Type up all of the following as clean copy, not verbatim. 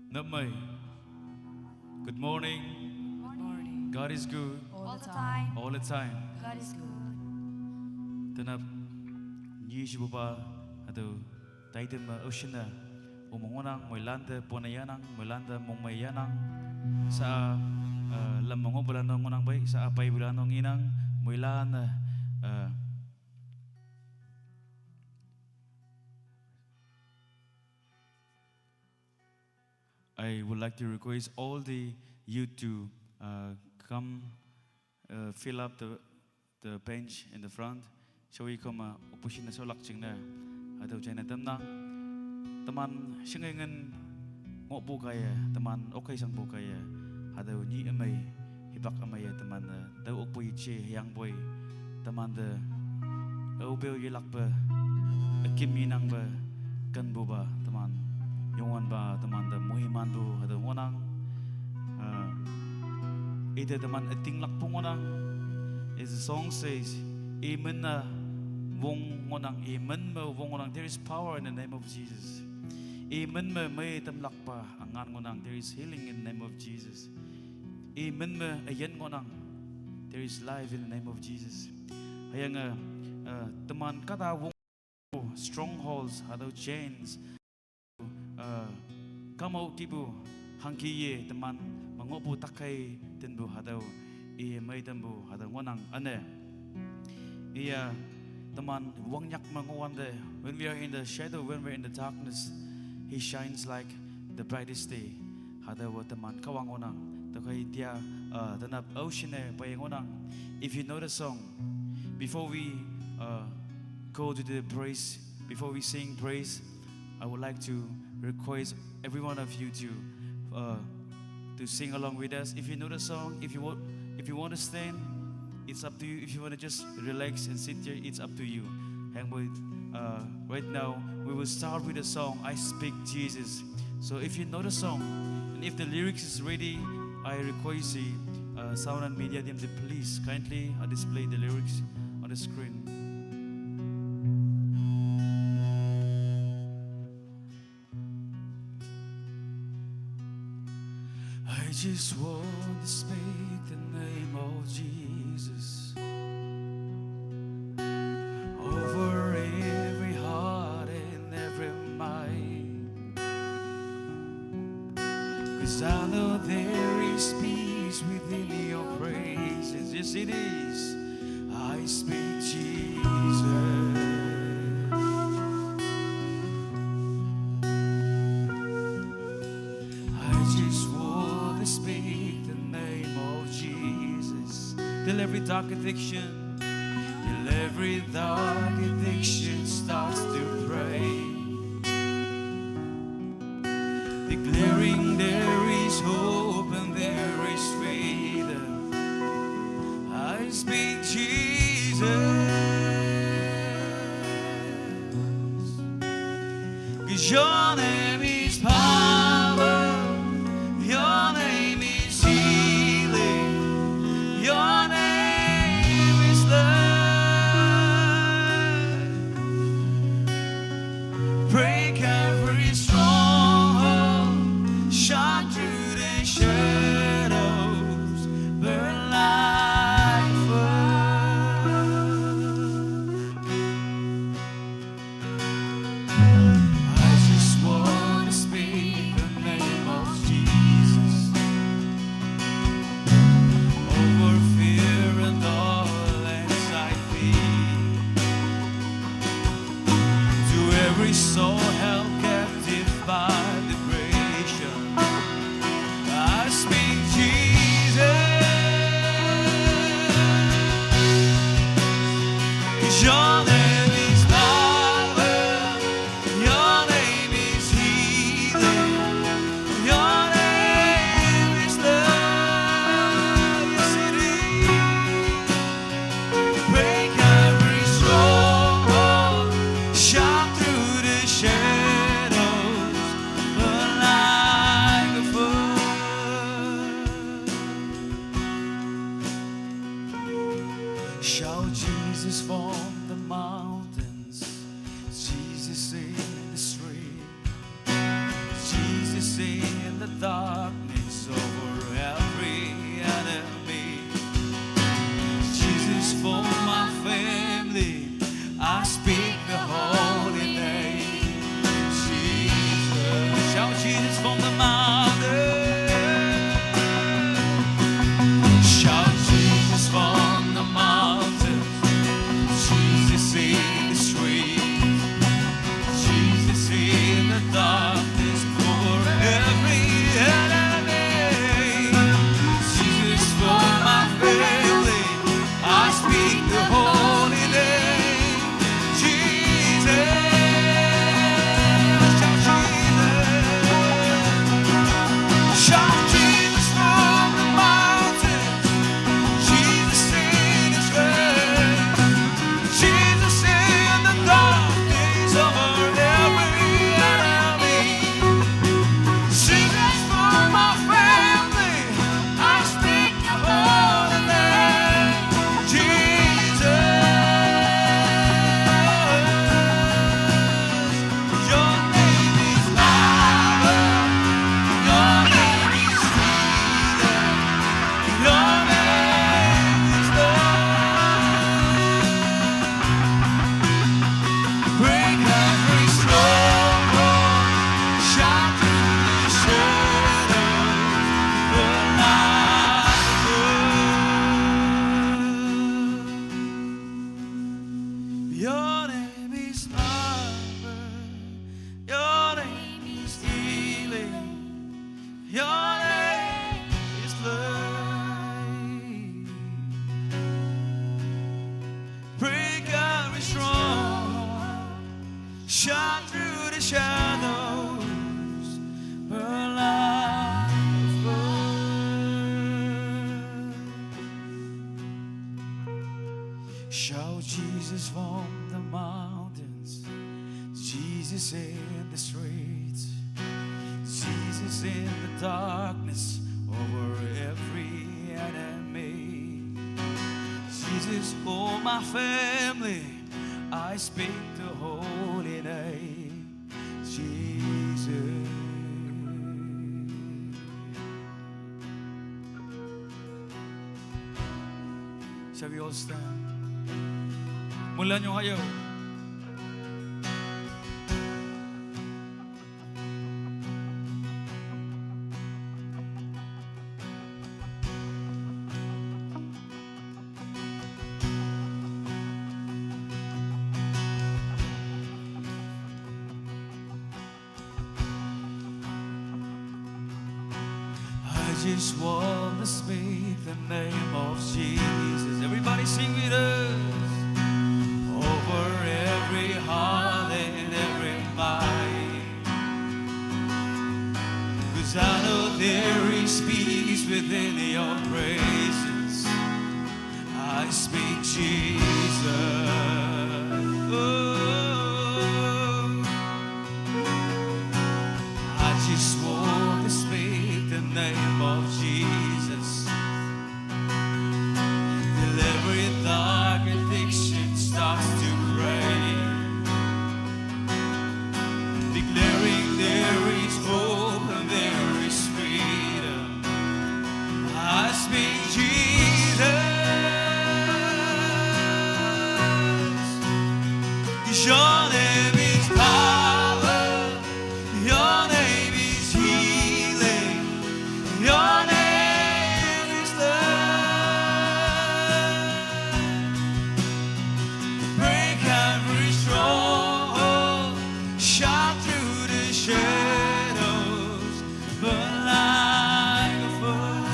Namay. Good morning. Morning. God is good All the time. all the time. God is good. Tanap Yishuba ado Titan Oceana Umongonang Moilanda Ponayanang Molanda Momayanang sa Lamongo Bulanong Ngonang Bay sa Apay Bulanong Inang Moilan I would like to request all the youth to come fill up the bench in the front. So we come opposition na so lakching na adaw jay na damnang taman singengen ngo bu kaya taman okay sang bu kaya adaw ni amay hibak amay taman daw ok boy che yang boy taman de obel yilak ba kim minang ba kan bu ba taman yongan ba taman de muhiman bu adaw ngonang ida taman ating lak po ngonang is the song says Amen na wong ngonang amen mo wong ngonang there is power in the name of Jesus. Amen mo may tamlak pa angan ngonang there is healing in the name of Jesus. Amen mo ayan ngonang there is life in the name of Jesus. Hayang teman kata wong strongholds hadaw chains kamo kibu hangkiye teman mangobu takai tenbu hadaw may tenbu hadaw ngonang ane iya teman wangyak mangwande when we are in the shadow when we're in the darkness he shines like the brightest day hada wa teman kawangonang to kay dia tanap ocean payangonang if you know the song before we go to the praise before we sing praise I would like to request every one of you to sing along with us if you know the song if you want to stand it's up to you. If you want to just relax and sit here, it's up to you. And right now, we will start with the song, I Speak Jesus. So if you know the song, and if the lyrics is ready, I request the sound and media team to please kindly display the lyrics on the screen. I just want to speak the name of Jesus over every heart and every mind, 'cause I know there is peace within your praises. Yes, it is. I speak Jesus. Till every dark addiction, till every dark addiction starts to pray, declaring there is hope and there is freedom. I speak Jesus, 'cause your name is power, your name is healing, your name break every stronghold, shine through the shadows, burn like fire. I just want to speak Jesus from the mountain. Shout Jesus from the mountain. Jesus in the street. Jesus in the darkness for every enemy. Jesus for my family. I speak the holy name. Jesus. Shout Jesus from the mountains, Jesus in His strength, Jesus in the darkness over every enemy, Jesus for my family. I speak the holy name, Jesus. Your name is power. Your name is healer. Your name is love. Break every stronghold. Shine through the shadows. The light of your name is power. Your name is healing. Your name is love. Break every stronghold. Shine through the shadows. Burn like fire. Shout Jesus from the mountains. Jesus in the streets. Jesus in the darkness over every enemy. Jesus for my family. I speak the holy name. Jesus. Shall we all stand? Mula nyo kayo. I just want to speak the name of Jesus. Everybody sing with us. Over every heart and every mind. 'Cause I know there is peace within your presence. I speak Jesus. Oh, I just want to speak the name of Jesus. Till every dark addiction starts to break. Declaring there is hope and there is freedom. I speak Jesus. Your name is power. Your name is healing. Your name is love. Break every stronghold. Shine through the shadows. Burn like a fire.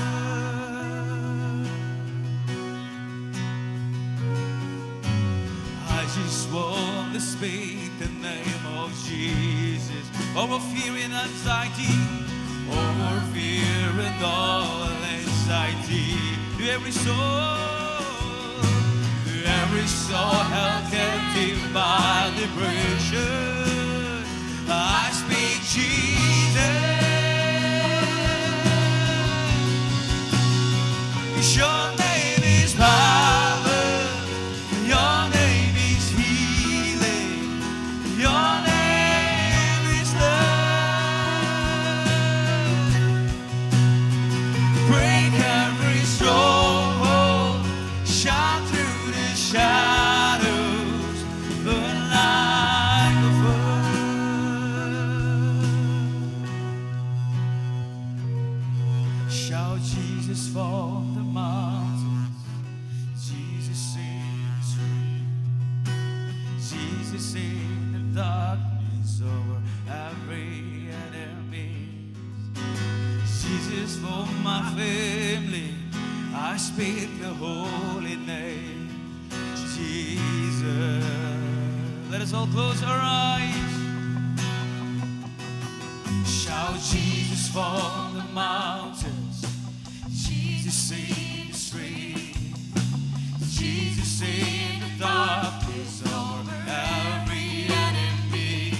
I just want to speak the name of Jesus over fear and anxiety, over fear and all anxiety. To every soul held captive by depression, I speak Jesus. Your name is power. Your name is healing. Your name is love. Break every stronghold. Shine through the shadows. Burn like a fire. Jesus from the mountains, Jesus in the street, Jesus in the darkness over every enemy, Jesus for my family, I speak the holy name, Jesus. Let us all close our eyes. Shout Jesus from the mountains, Jesus in the street, Jesus in the darkness over every enemy,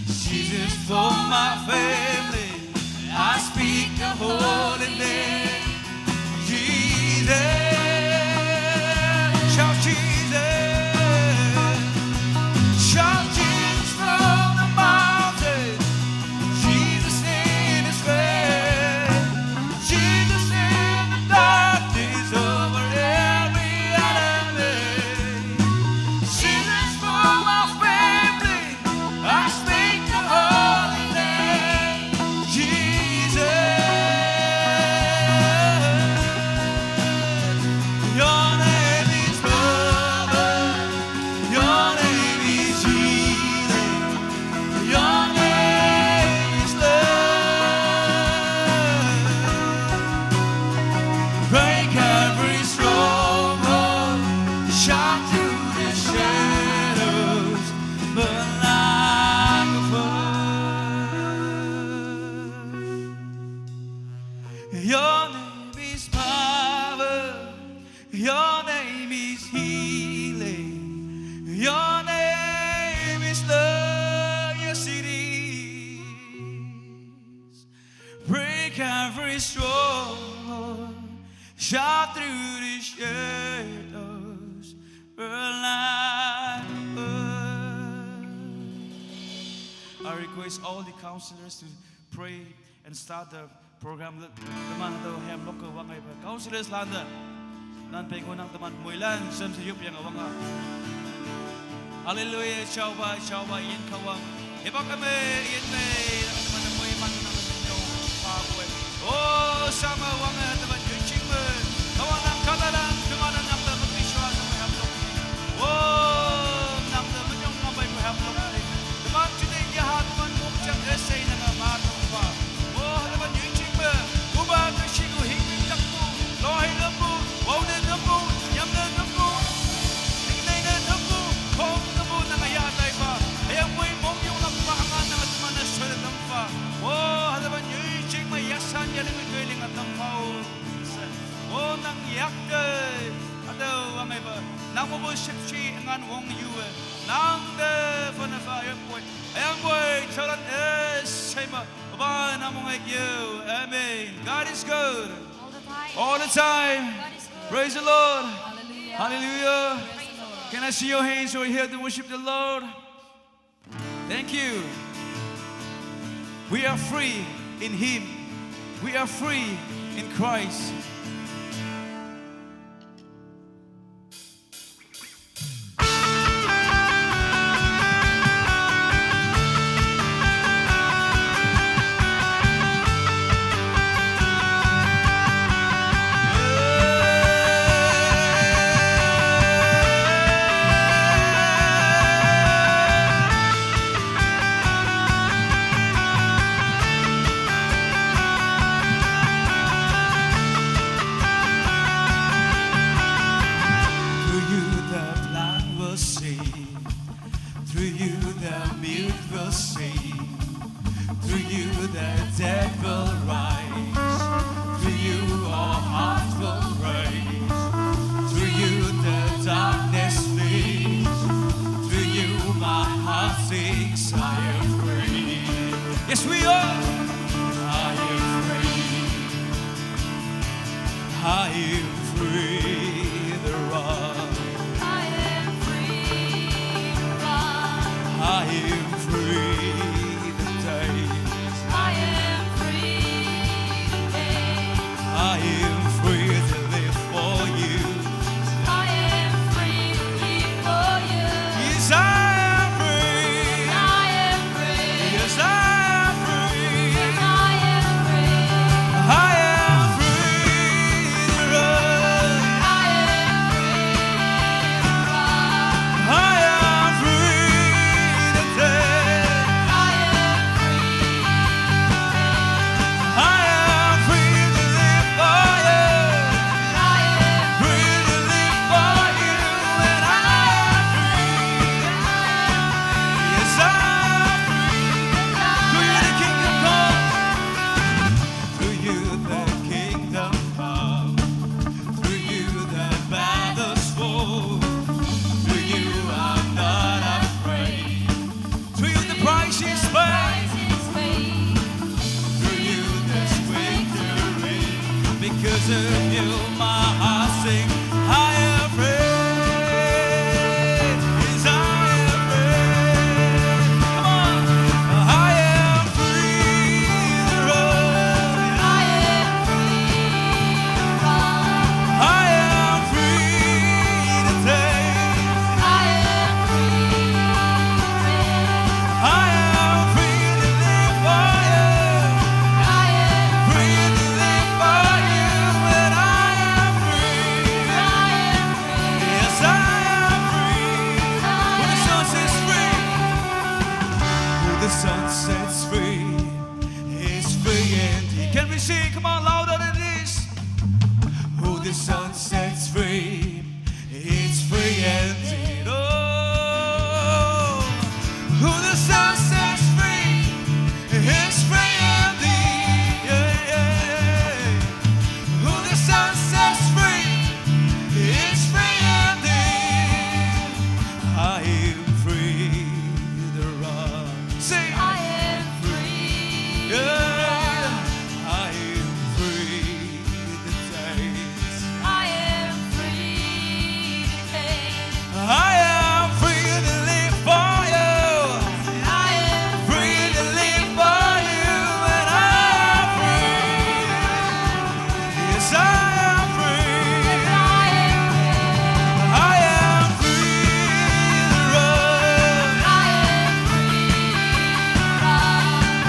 Jesus for my family, I speak the holy name, Jesus. Shout Jesus, shout Jesus from the mountain, Jesus in His faith, Jesus in the darkness over every enemy, Jesus for my family, I speak the holy name, Jesus. Your name is power, your name is healing, your name is love. Break every stronghold, shine through the shadows, burn like a fire. Your name is power, your name is healing, your name is love. Yes, it is. Break every stronghold, shine through the shadows, burn like a fire. I request all the counselors to pray and start the program. Teman atau hem lokal wangai ba counselors landa nan pengon ang teman muilan sem sayup yang awanga. Hallelujah, chào ba yin kawang. Ibang kami yin may teman moy man nang sinyo pa boy. Oh sama wanga teman yun ching me. Kawang ang katalan teman ang teman biswa ng hem lok. Oh nang teman yung ngabay mo hem lok. Teman today ya hat man muk chang essay na nga matong pa. Oh teman yun ching me. Uba ka shigu hingin takbo. Lohay lambo, wow na lambo, yam na lambo. Tingnan na lambo, kong lambo na ngayatay pa. Ayang mo'y mong yung nagpaangan ng atman na sulit ang pa. Oh halaman yun ching may yasan yan ang galing at ang pao. Oh nang yakday. Adaw ang iba. Nang mo shipshi ang wong yuwe. Nang de fanasa ayang boy. Ayang boy charan say ma. Baba na mong you. Amen. God is good. All the time. All the time. God is good. Praise the Lord. Hallelujah. Hallelujah. Praise the Lord. Can I see your hands over here to worship the Lord? Thank you. We are free in Him. We are free in Christ. Through you the blind will see. Through you the mute will sing. Through you the dead will rise. Through you all hearts will raise. Through you the darkness flees. Through you my heart sings, I am free. Yes, we are. I am free. I am free. The rock. I am free to run. I am free. The days. I am sets free is free indeed. Can we sing? Come on, louder than this. Who the Son sets free, it's free indeed. Oh, who the Son sets free, it's free indeed. Yeah, yeah, yeah. Who the Son sets free, it's free indeed. I am free to run. Sing. I am free. Yeah. I am free to taste. I am free to taste. I am free to live for you. I am Free to live for you. And I am free. Yes, I am free. I am free to run.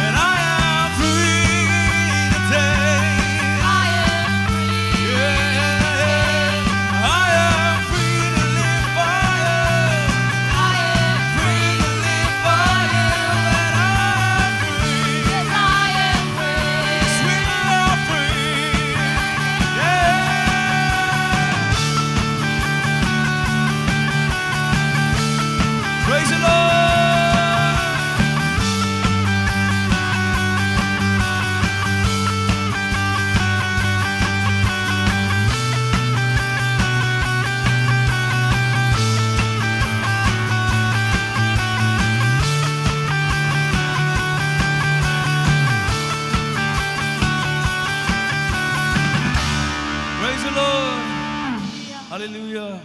And I am free to taste. Yeah. I am free to live for you. Free to live for you. And I am free. Yes, we are free. Yeah. Praise the Lord. Praise the Lord. Hallelujah.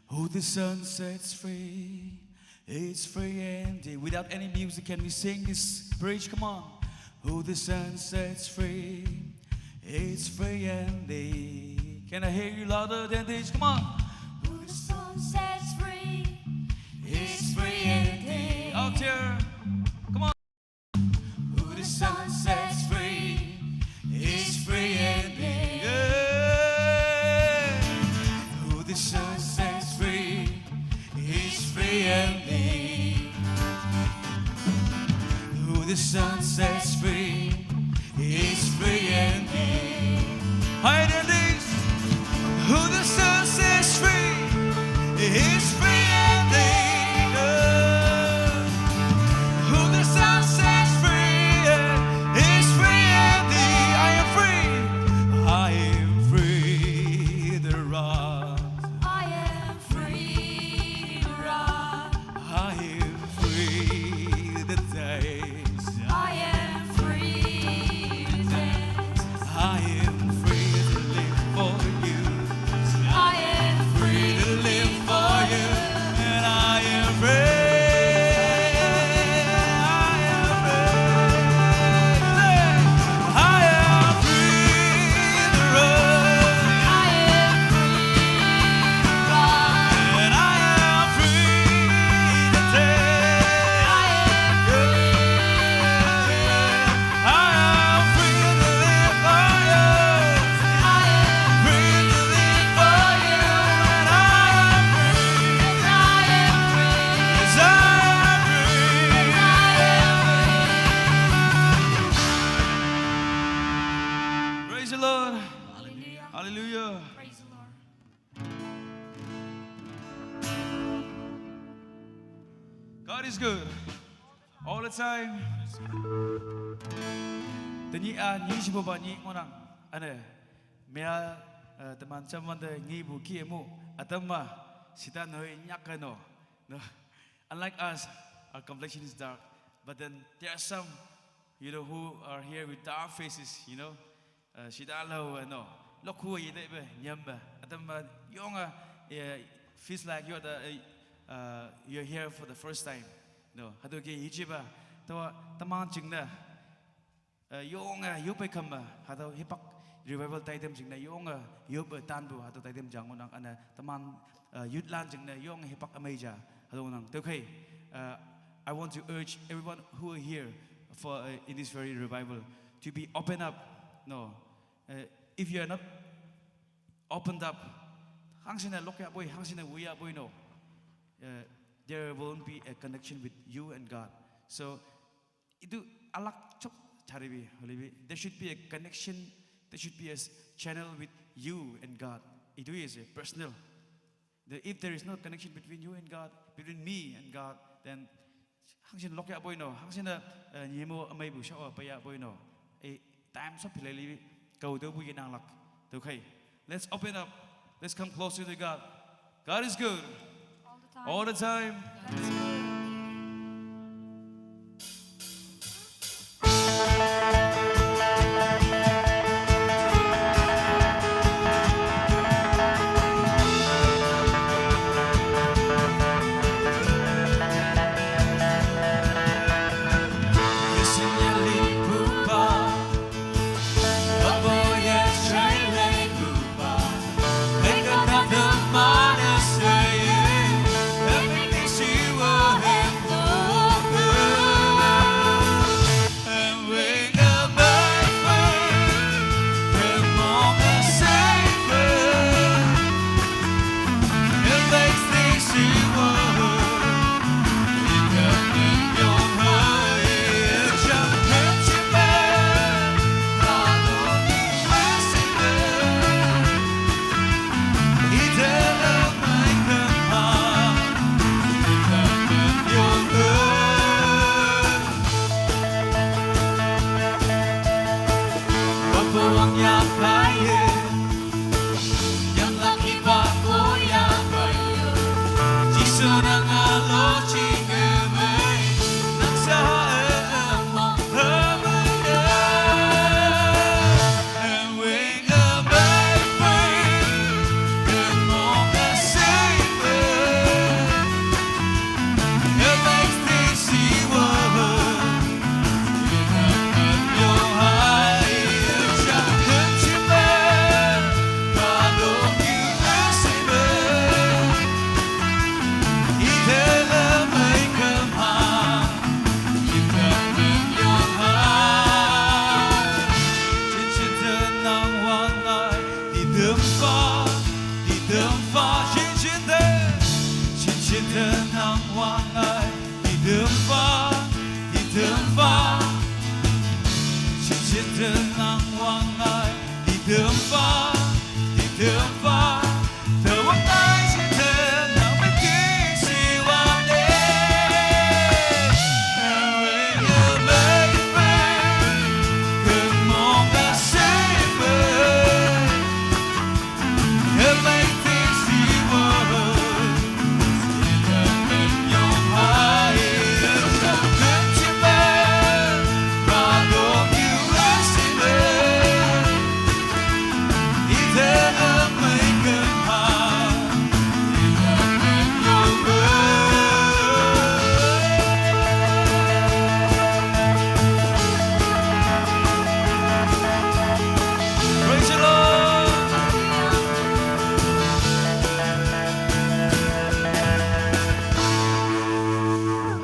Who the Son sets free, it's free indeed. Without any music, can we sing this bridge? Come on. Who the Son sets free, it's free indeed. Can I hear you louder than this? Come on. Who the Son sets free, It's free indeed. Out here. Come on. Who the Son sets free, it's free indeed. Yeah. Who the Son sets free, it's free indeed. Who the Son sets free, it's free indeed. Higher than this. Who the Son sets free, it's free indeed. Who the Son sets free, it's free indeed. I am free. I am free to run. I am free to run. I am free to taste. I am free to taste. I am free to live for you. I am Free to live for you. And I am free. I am free. I am free to run. I am free to run. And I am free to take. I am I am free to live for you. Free to live for you. And I am free. Yes, I am free. Praise the Lord. Hallelujah. Hallelujah. Praise the Lord. God is good all the time. Tani ni siapa ni orang ane mea teman teman de ngi bu ki emu atama sita noi nyakano. No, unlike us, our complexion is dark, but then there are some, who are here with dark faces, sita lau no. Look who you be nyamba atama yonga feels like you're here for the first time. No, hado ke hijiba to taman chingna yonga yupe kamba hado hipak revival taitem chingna yonga yup tanbu hado taitem jangonang ana taman yutlan chingna yonga hipak ameja hado nang okay. I want to urge everyone who are here for in this very revival to be open up. No, if you are not opened up, hangsina lokya boy, hangsina wuya boy no. There won't be a connection with you and God. So itu alak chop charibi holibi. There should be a connection. There should be a channel with you and God. Itu is a personal. If there is no connection between you and God, between me and God, then hang sin lock ya boy no, hang sin yemo amay bu shaw pa ya boy no. Time sắp thì lấy cầu tiêu bùi năng lạc. Okay, let's open up. Let's come closer to God. God is good all the time.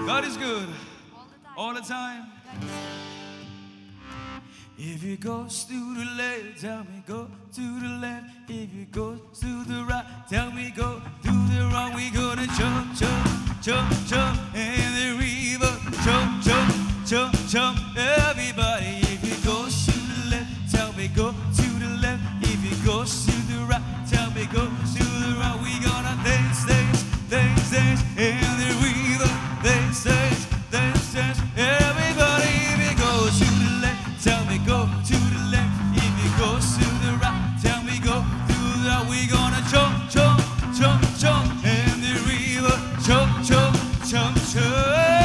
God is good. All the time. If it goes to the left, tell me go to the left. If it goes to the right, tell me go to the right. We gonna jump, jump, jump, jump in the river. Jump, jump, jump, jump. Everybody, if it goes to the left, tell me go to the left. If it goes to the right, tell me go to the right. We gonna dance, dance, dance, dance in the river. Dance, dance, dance, dance. Everybody, if it goes to the left, tell me go to the left. If it goes to the right, tell me go to the right. We gonna jump, jump, jump, jump in the river. Jump, jump, jump, jump.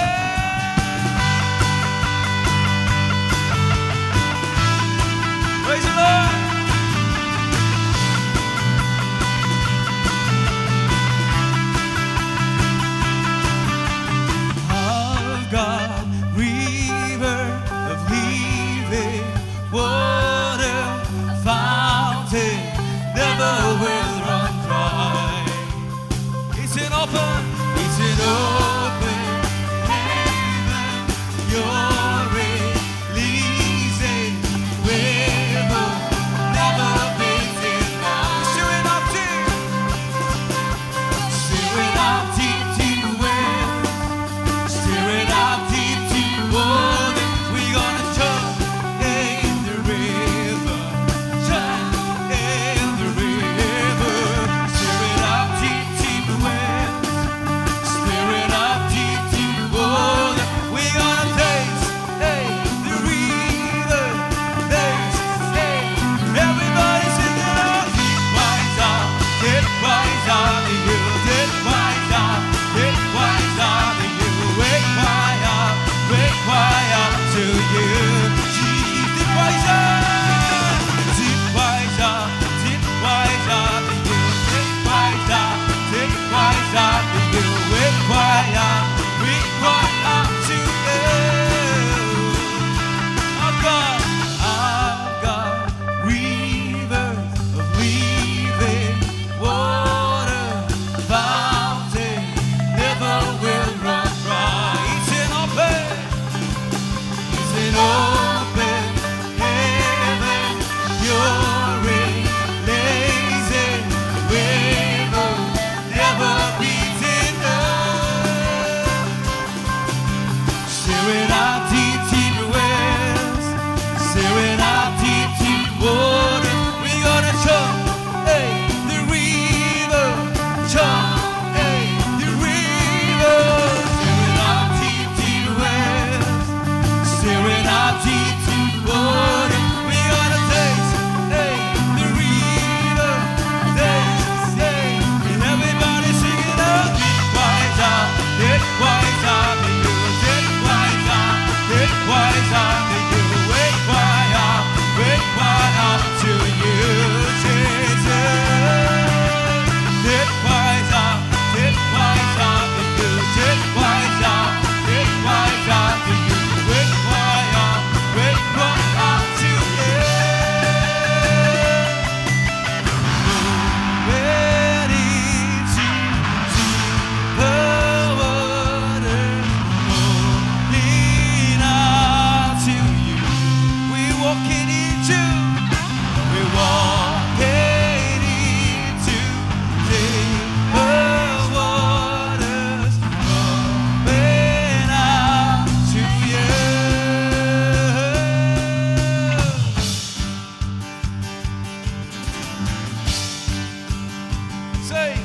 to you. Jesus, wise up, wise up, wise up to you. Wise up to you. We cry out to you. I've got rivers of living water, fountain never will run dry. It's an open heaven, pure and lazy river, never beaten up. Staring out deep, deep wells, staring out deep, deep water. We gonna jump, hey, the river, jump, hey, the river. Staring out deep, deep wells, staring out deep, deep water. We gonna taste, hey, the river, taste, hey, and everybody sing it out. Wise up, get wise up, and you get wise up, get wise up, and you wake up to you, Jesus. Get wise up, and you get wise up, and you wake up to you. Ready to deeper water, lean out to you. We walking into deeper waters, coming out to you. Say,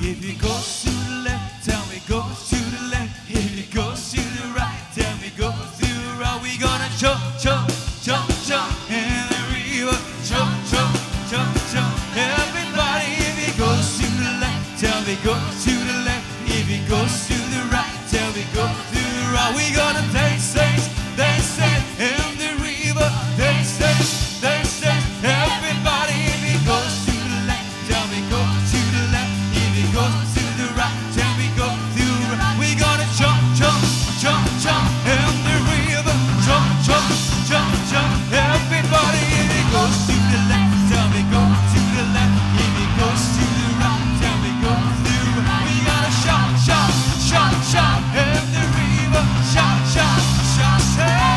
if it goes to the left, tell me goes to the left. If it goes to the right, tell me goes to the right. We gonna jump, jump, jump, jump in the river. Jump, jump, jump, jump. Everybody, if it goes to the left, tell me goes to the left. If it goes to the right, tell me goes to the right. We gonna dance, dance, dance, dance in the river. Dance, dance, dance, dance. Everybody, if it goes to the left, tell me go to the left. If it goes to the right, tell me go to the right. We gonna jump, jump, jump, jump in the river. Jump, jump, jump, jump. Everybody, if it goes to the left, tell me go to the left. If it goes to the right, tell me go to the right. We gotta shout, shout, shout, shout in the river. Shout, shout, shout, shout.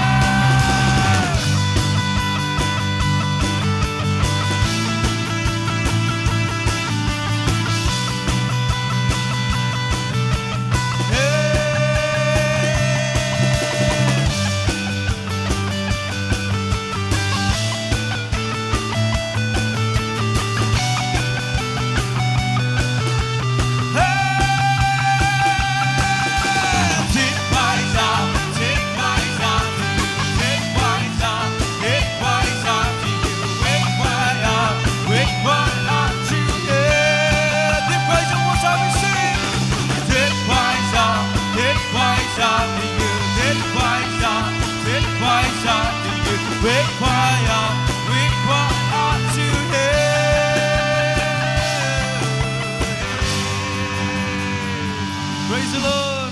Praise the Lord.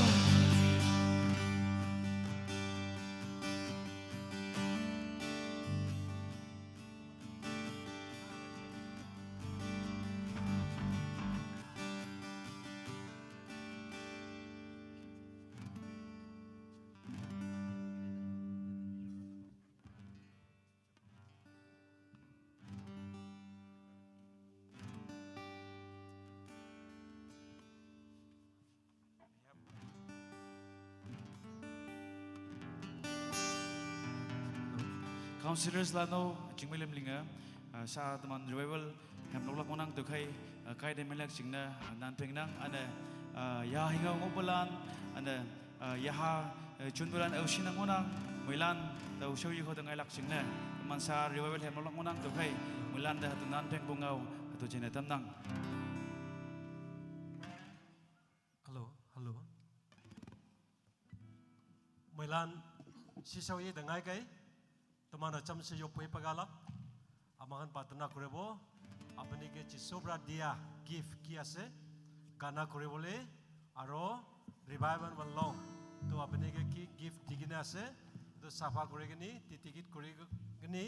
Counselors lano jingmelem linga sa teman revival hem nolak monang tukai kai de melek singna nan pengnang ane ya hinga ngobolan ane ya ha chunbulan ausinang monang milan tau shoyi ko tengai lak singna teman sa revival hem nolak monang tukai milan da nan peng bungau tu jene tamnang. Hello, hello. Milan si sao ye dengai kai temana cham se yo pui pagalak amahan patna kurebo apni ke chisobra dia gift ki ase gana kurebole aro revival long to apni ke ki gift digina ase to safa kuregini titikit kuregini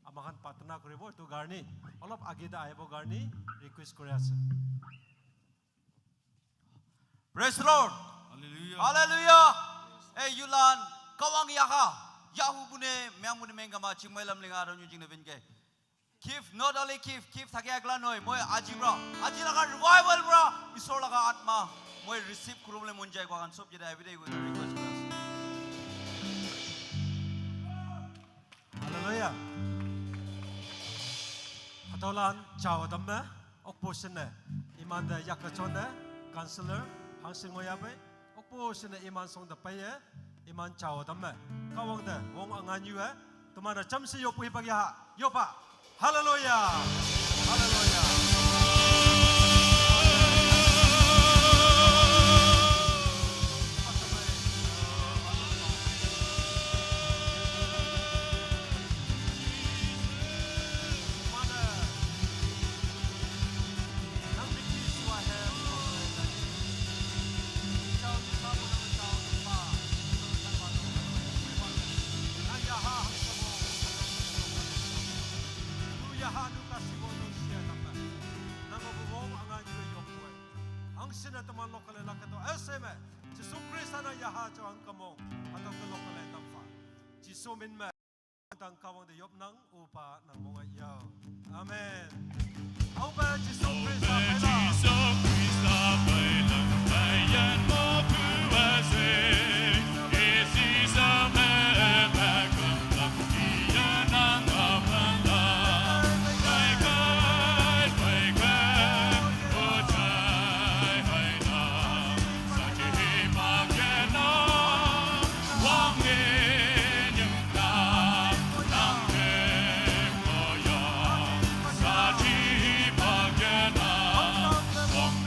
amahan patna kurebo to garni olop agida aibo garni request kore ase. Praise the Lord. Hallelujah. Hallelujah. Hey Yulan, kawang yaka. Yahu bune, meang bune mengama chingmai lam linga ron yujing nevin ke. Kif not only kif thake agla noi. Moi ajibra, ajiraga revival bra. Isor laga atma. Moi receive kurumle munjai kwa kan sob jeda everyday with a request class. Hallelujah. Hatolan chào đam na opposition ne iman da yakachon ne counselor hangsing moyabe opposition ne iman song da paye iman chào đam na kawang da wong angan yu tumana chamsi yo pui pagya yo pa hallelujah hallelujah. Amen. Hongben Jesus Hong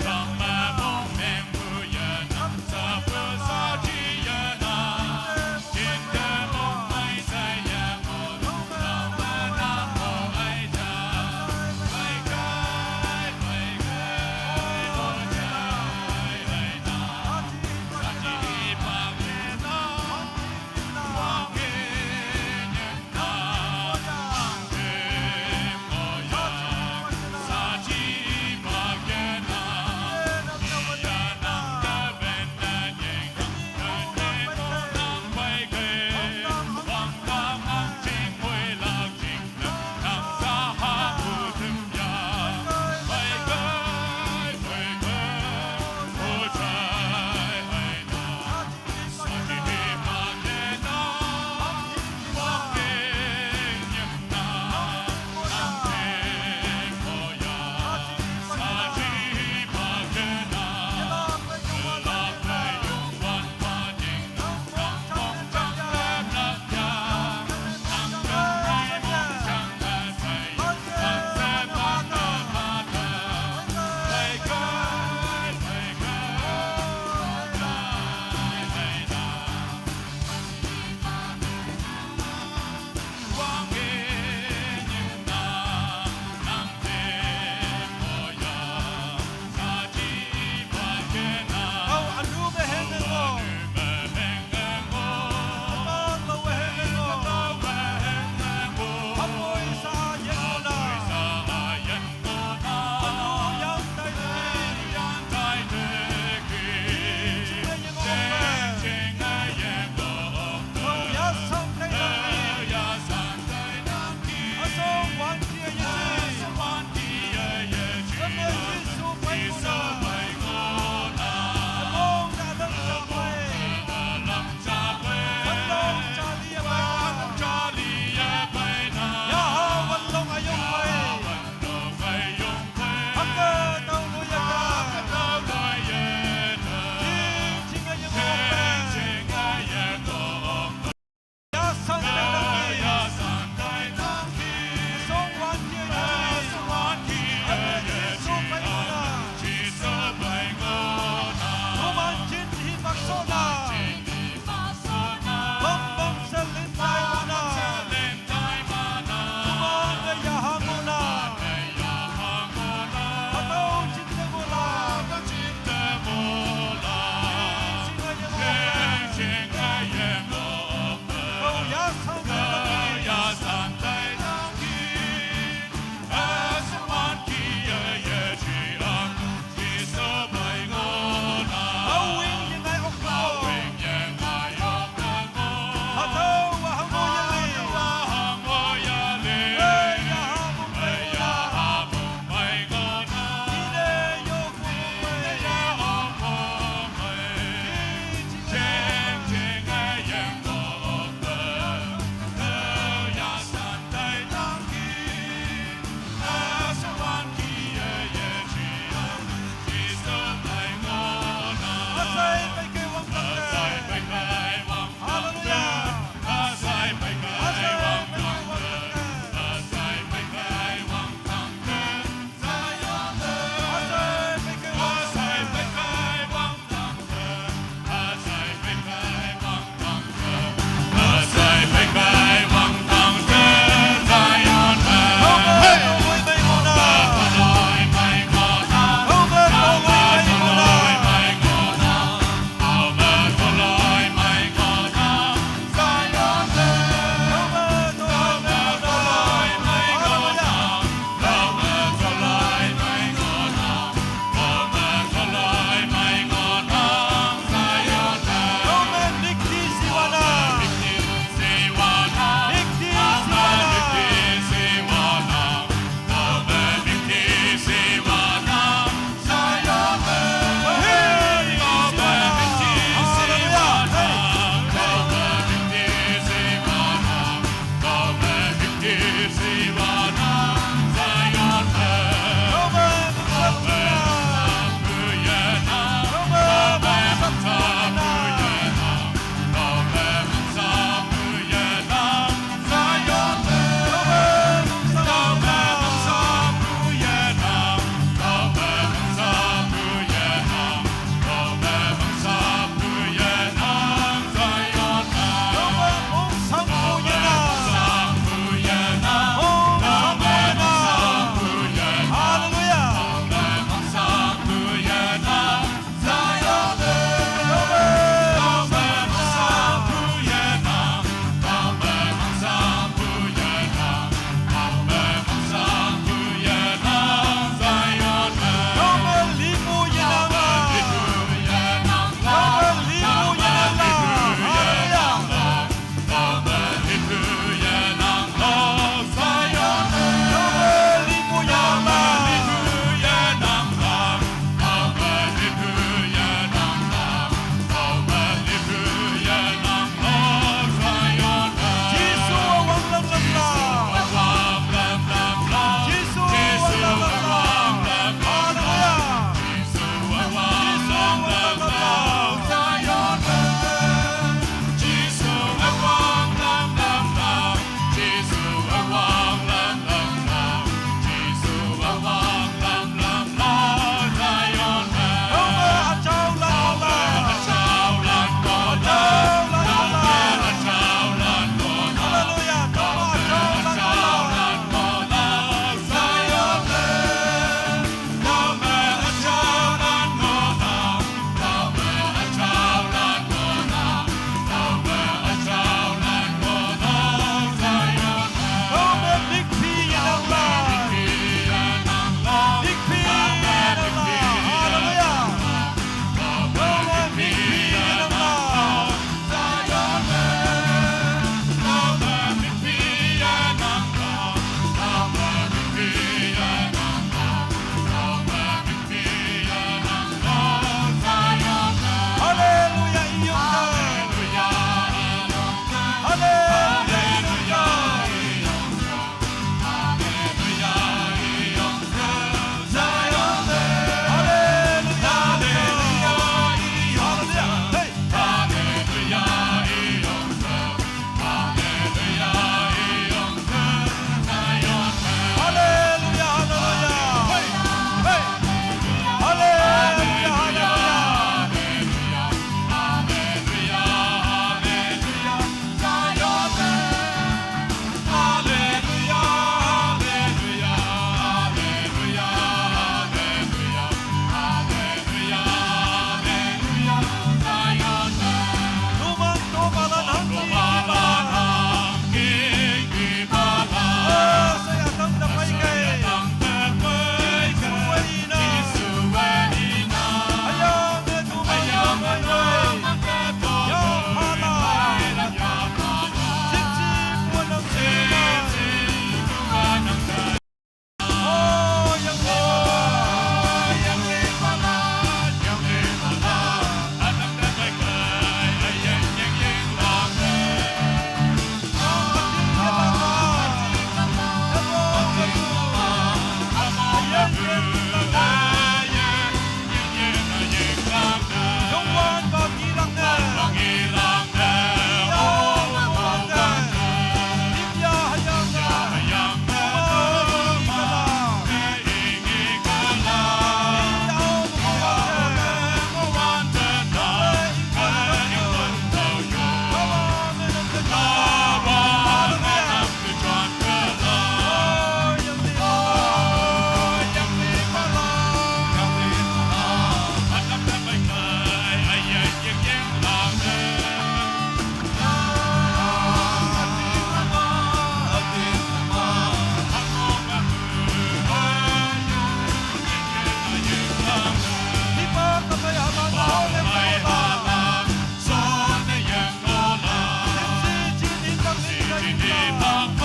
Hãy subscribe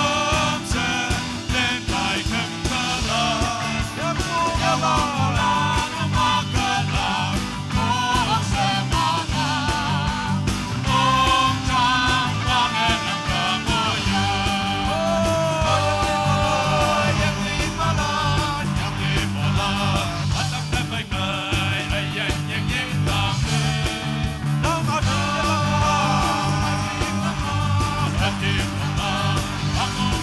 cho kênh Ghiền Mì Gõ để không bỏ lỡ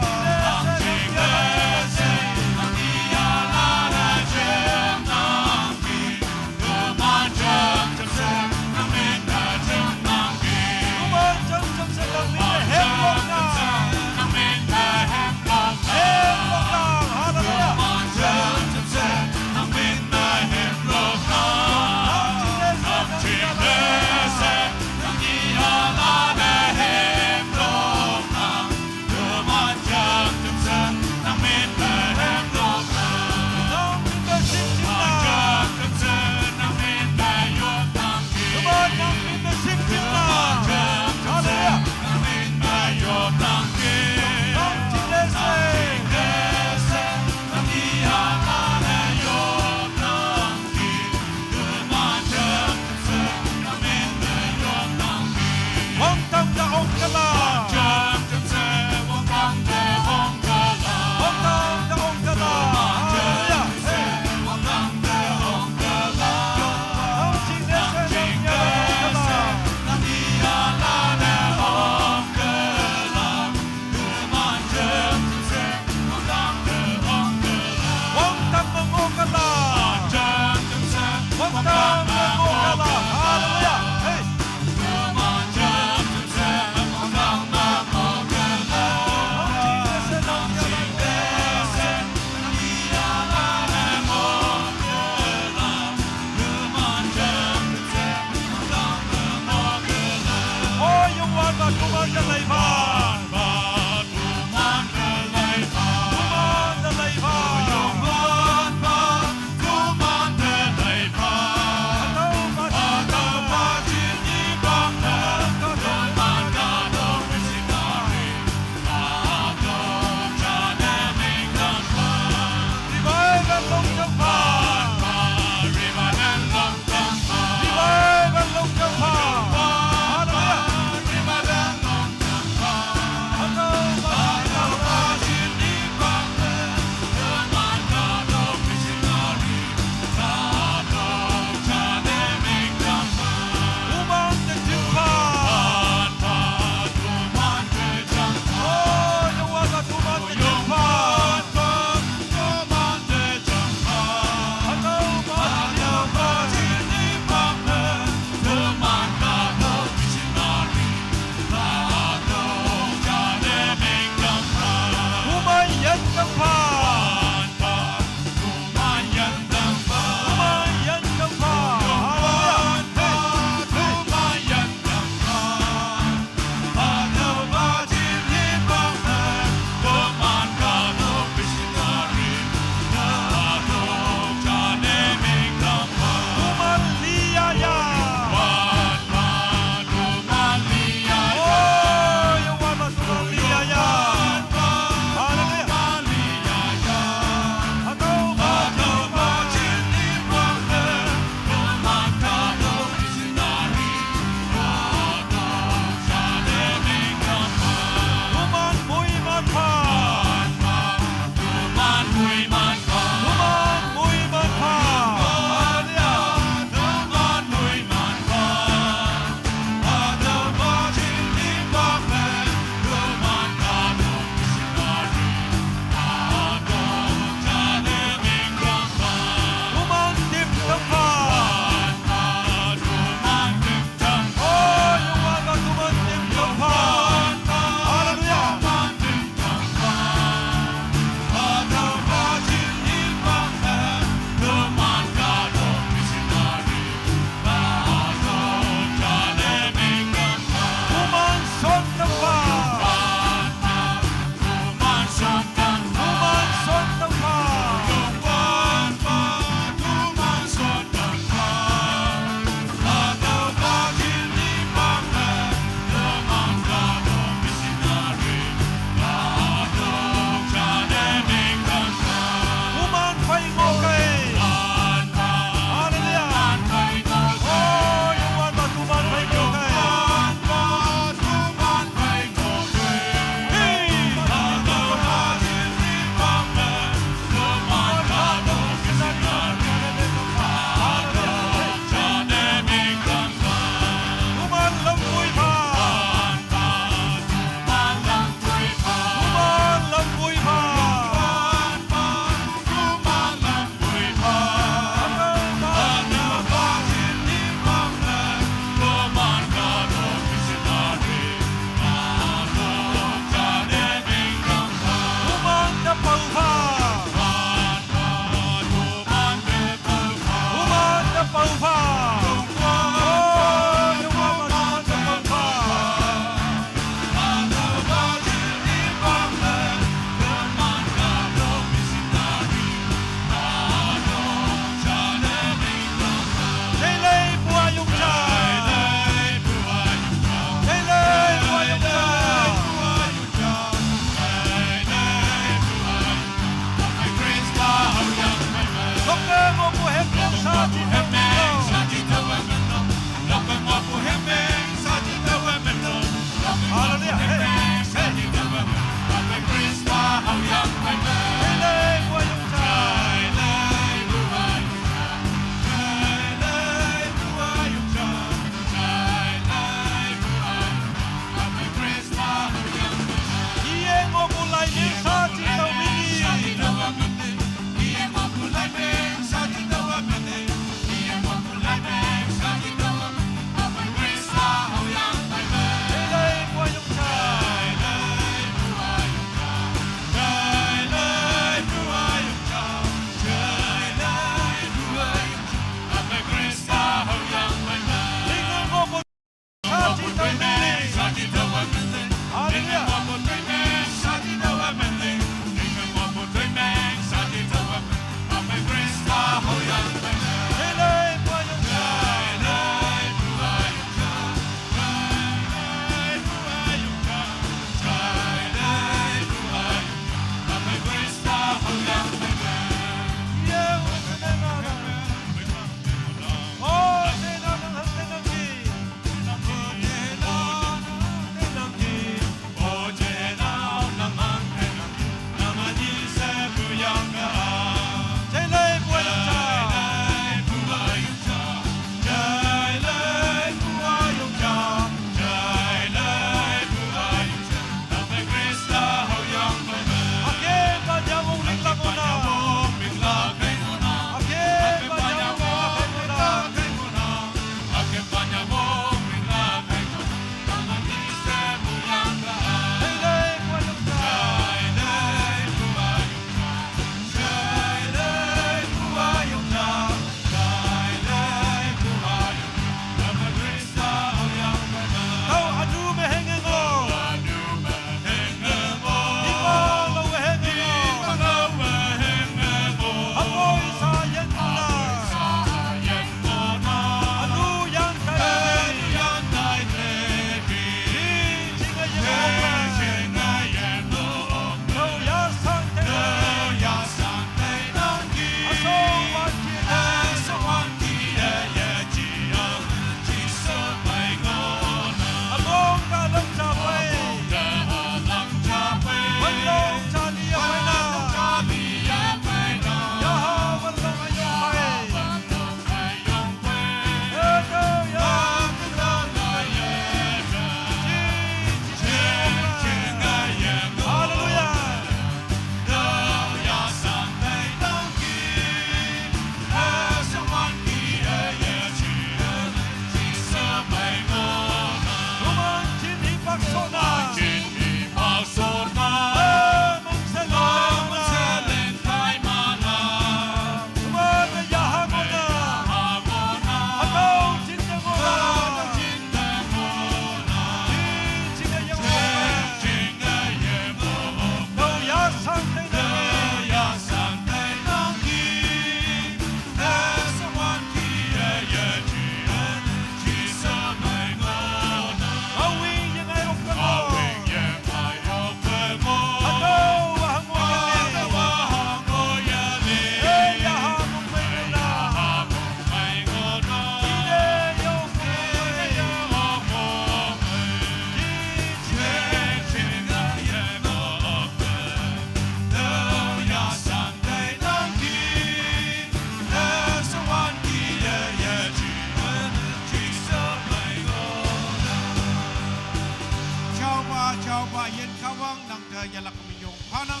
chào ba yen kawang nang ka yalak minyong panang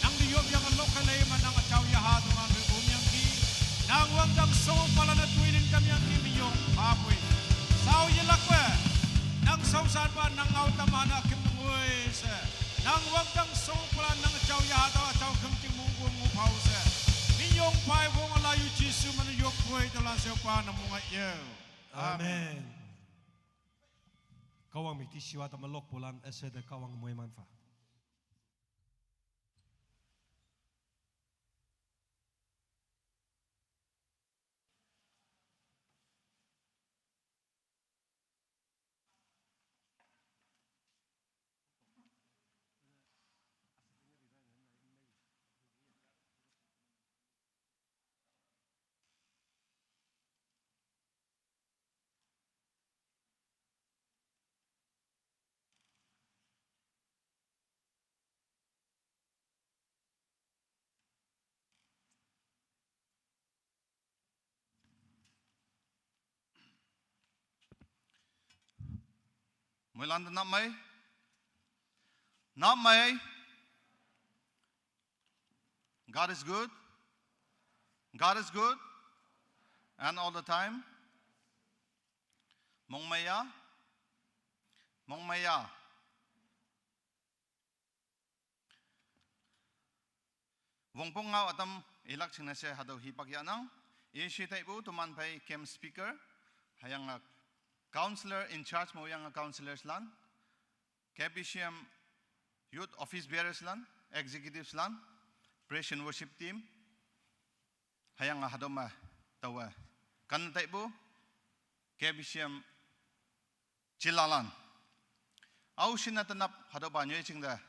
nang diyop yang lokale manang chào ya ha tungan yang ki nang wang dam so pala na tuilin kami yang ki minyong hapwe sao yalak pa nang sausan pa nang au tamana kim ngoi se nang wang dam so pala nang chào ya ha taw chào kim ting munggu mu pau se minyong pai wong alayu jisu man yok poi dalam sepa namunga ye Amen. Kawang mikti siwa tamalok pulan ese de kawang moy manfa. Mulan not may. Not may. God is good. God is good. And all the time. Mong maya. Mong maya. Wong pong ngao atam ilak chingna se hadaw hipak yanang. Ishi taibu tuman pay kem speaker. Hayang counselor in charge mo yang counselors lan. KBCM youth office bearers lan. Executives lan. Praise and worship team. Hayang hadoma tawa. Kan taibu KBCM chilalan. Au sinatanap hadoba nyoy chingda.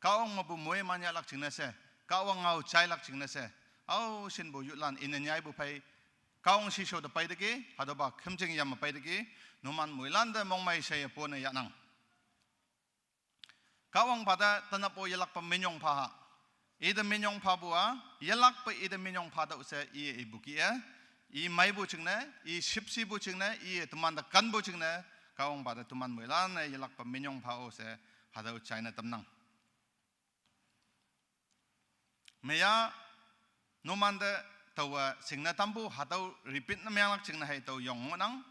Kaong mabu moy manya lak chingna se. Kaong ngau chai lak chingna se. Au sin bo yutlan inanyay bu pay. Kaong si show da pay deki hadoba khimjing yam pay deki. Numan muilanda mong may saya po na yanang. Kawang pada tanapo yalak pa minyong paha. Ida minyong pa bua, yalak pa ida minyong pa da usa i ibuki ya. I may bu ching na, I shipsi bu ching na, I tuman da kan bu ching na. Kawang pada tuman muilanda yalak pa minyong pa usa hada China tamnang. Maya numan da tawa singna tambu hada repeat na mayalak ching na hay taw yong nang.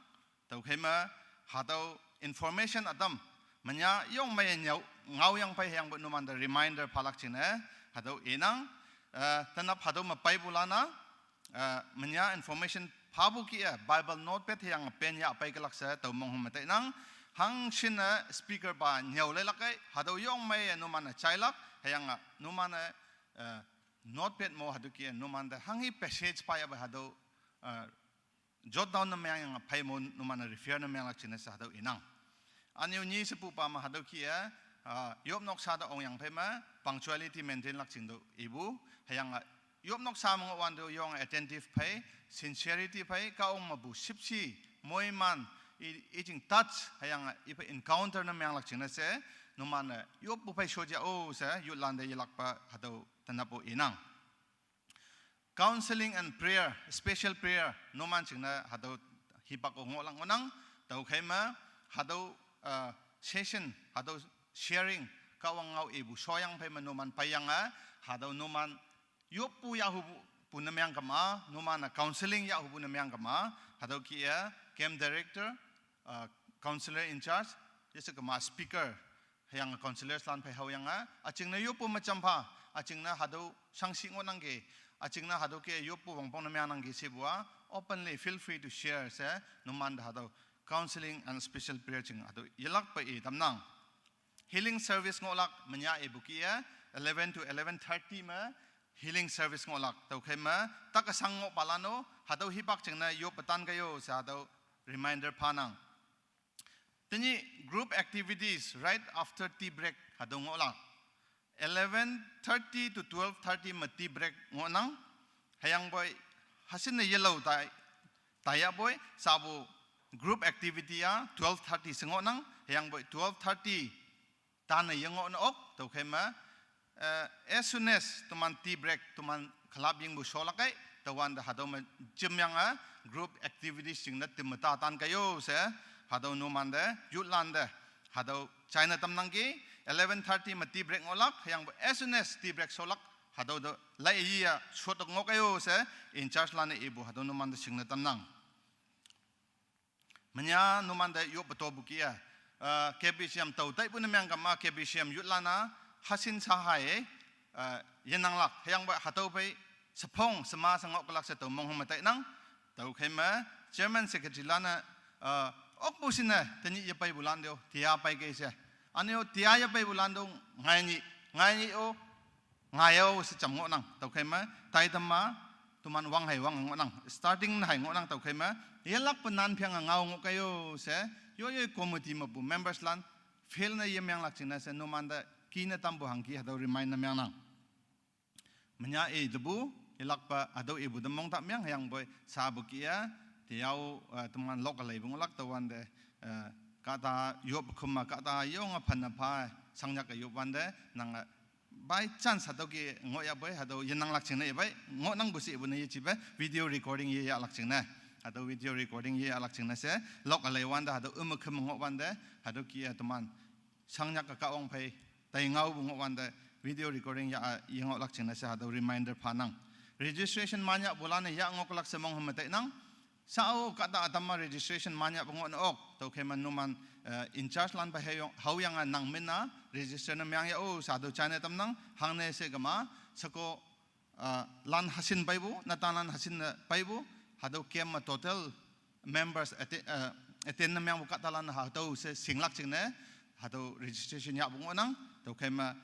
Tau kema hadau information adam menya yong may ngau yang pai yang numan the reminder palak chine hadau inang tanap hadau mapai bulana menya information pabu kia Bible notepad yang pen ya pai kalak sa tau mong humate nang hang shin speaker ba nyau le lakai hadau yong may numan chailak hayang numan notepad mo hadu kia numan the hangi passage pa ya ba hadau jot down na mayang pay mo numan na refer na mayang lakchina sa hadaw inang. Anyo ni sa pupa ma hadaw kia yop nok sa daong yang pay ma punctuality maintain lakching do ibu hayang yop nok sa mga wando yung attentive pay sincerity pay kaong mabu sipsi moy man iting touch hayang ipa encounter na mayang lakchina sa numan na yop bu pay shoja o sa yulanda yilak pa hadaw tanapo inang. Counseling and prayer, special prayer, no man chingna hadaw hipak o ngolang onang, tau kaima hadaw session, hadaw sharing, kawang ngaw ibu soyang pay no man payanga, hadaw no man yopu yahu punamayang kama, no man counseling yahu punamayang kama, hadaw kia camp director, counselor in charge, yesa kama speaker, hayang counselors lan pay hawyanga, aching na yopu macampa, aching na hadaw sangsi ngonang ge. Aching na hado ke yopu wangpong na mianang gisibwa openly feel free to share se numan hado counseling and special prayer ching hado yalak pa I tamnang healing service ngolak manya ibukia 11 to 11:30 ma healing service ngolak tau khema takasang ngo palano hado hipak ching na yo patan kayo sa hado reminder panang tini group activities right after tea break hado ngolak 11:30 to 12:30 mati break ngonang hayang boy hasin na yellow taya boy sabu group activity ya 12:30 singonang hayang boy 12:30 tana yengo na ok to kema as soon as tuman tea break tuman club yung bu solakai tawan da hadaw jimyang group activities sing na timata tan kayo se hadaw no mande yutlande hado China tamnangki 11:30 ma tea break ngolak yang as soon as tea break solak hado do lai ya shotok ngokayo se in charge lane ibu hado numan da singna tamnang menya numan da yo beto bukia KBCM tau tai pun memang kama KBCM yutlana hasin sahai yenang lak yang ba hado pai sepong sema sangok kelak se tau mong hamatai nang tau khema chairman secretary lana okbusina tani ya pai bulan dio tia pai ke se anio tia ya pai bulan dong ngai o ngayo se chamngo nang tau khema tai tamma tuman wang hai wang ngonang starting hai ngonang tau khema yelak penan phiang ngau ngokayo se yo committee ma bu members lan fail na yem yang lak china se no manda kina tambu hangki hado remind na myang nang menya debu yelak pa ado ibu demong tak myang yang boy sabukia tiau teman lokal ibung lak tawan de kata yop khuma kata yong aphan pa sangnyak yop wande nang by chance hado ki ngoya boy hado yenang lak china bai ngonang busi ibu ne chibe video recording ye ya lak china hado video recording ye alak chingna se lokal wanda hado khum ngo wanda hado ki teman sangnyak ka ong phai tai ngau bu ngo wanda video recording ya yeng lak chingna se hado reminder phanang registration manya bolane ya ngok lak semong hamatai nang sao kata atama registration manya bungo ok to keman numan in charge lan ba hau yang nang mena register na myang ya o sado chane tam nang hangne se gama sako lan hasin baibu natanan hasin baibu hado kem total members attend na myang bu katalan hado se singlak chingne hado registration ya bungo nang to kema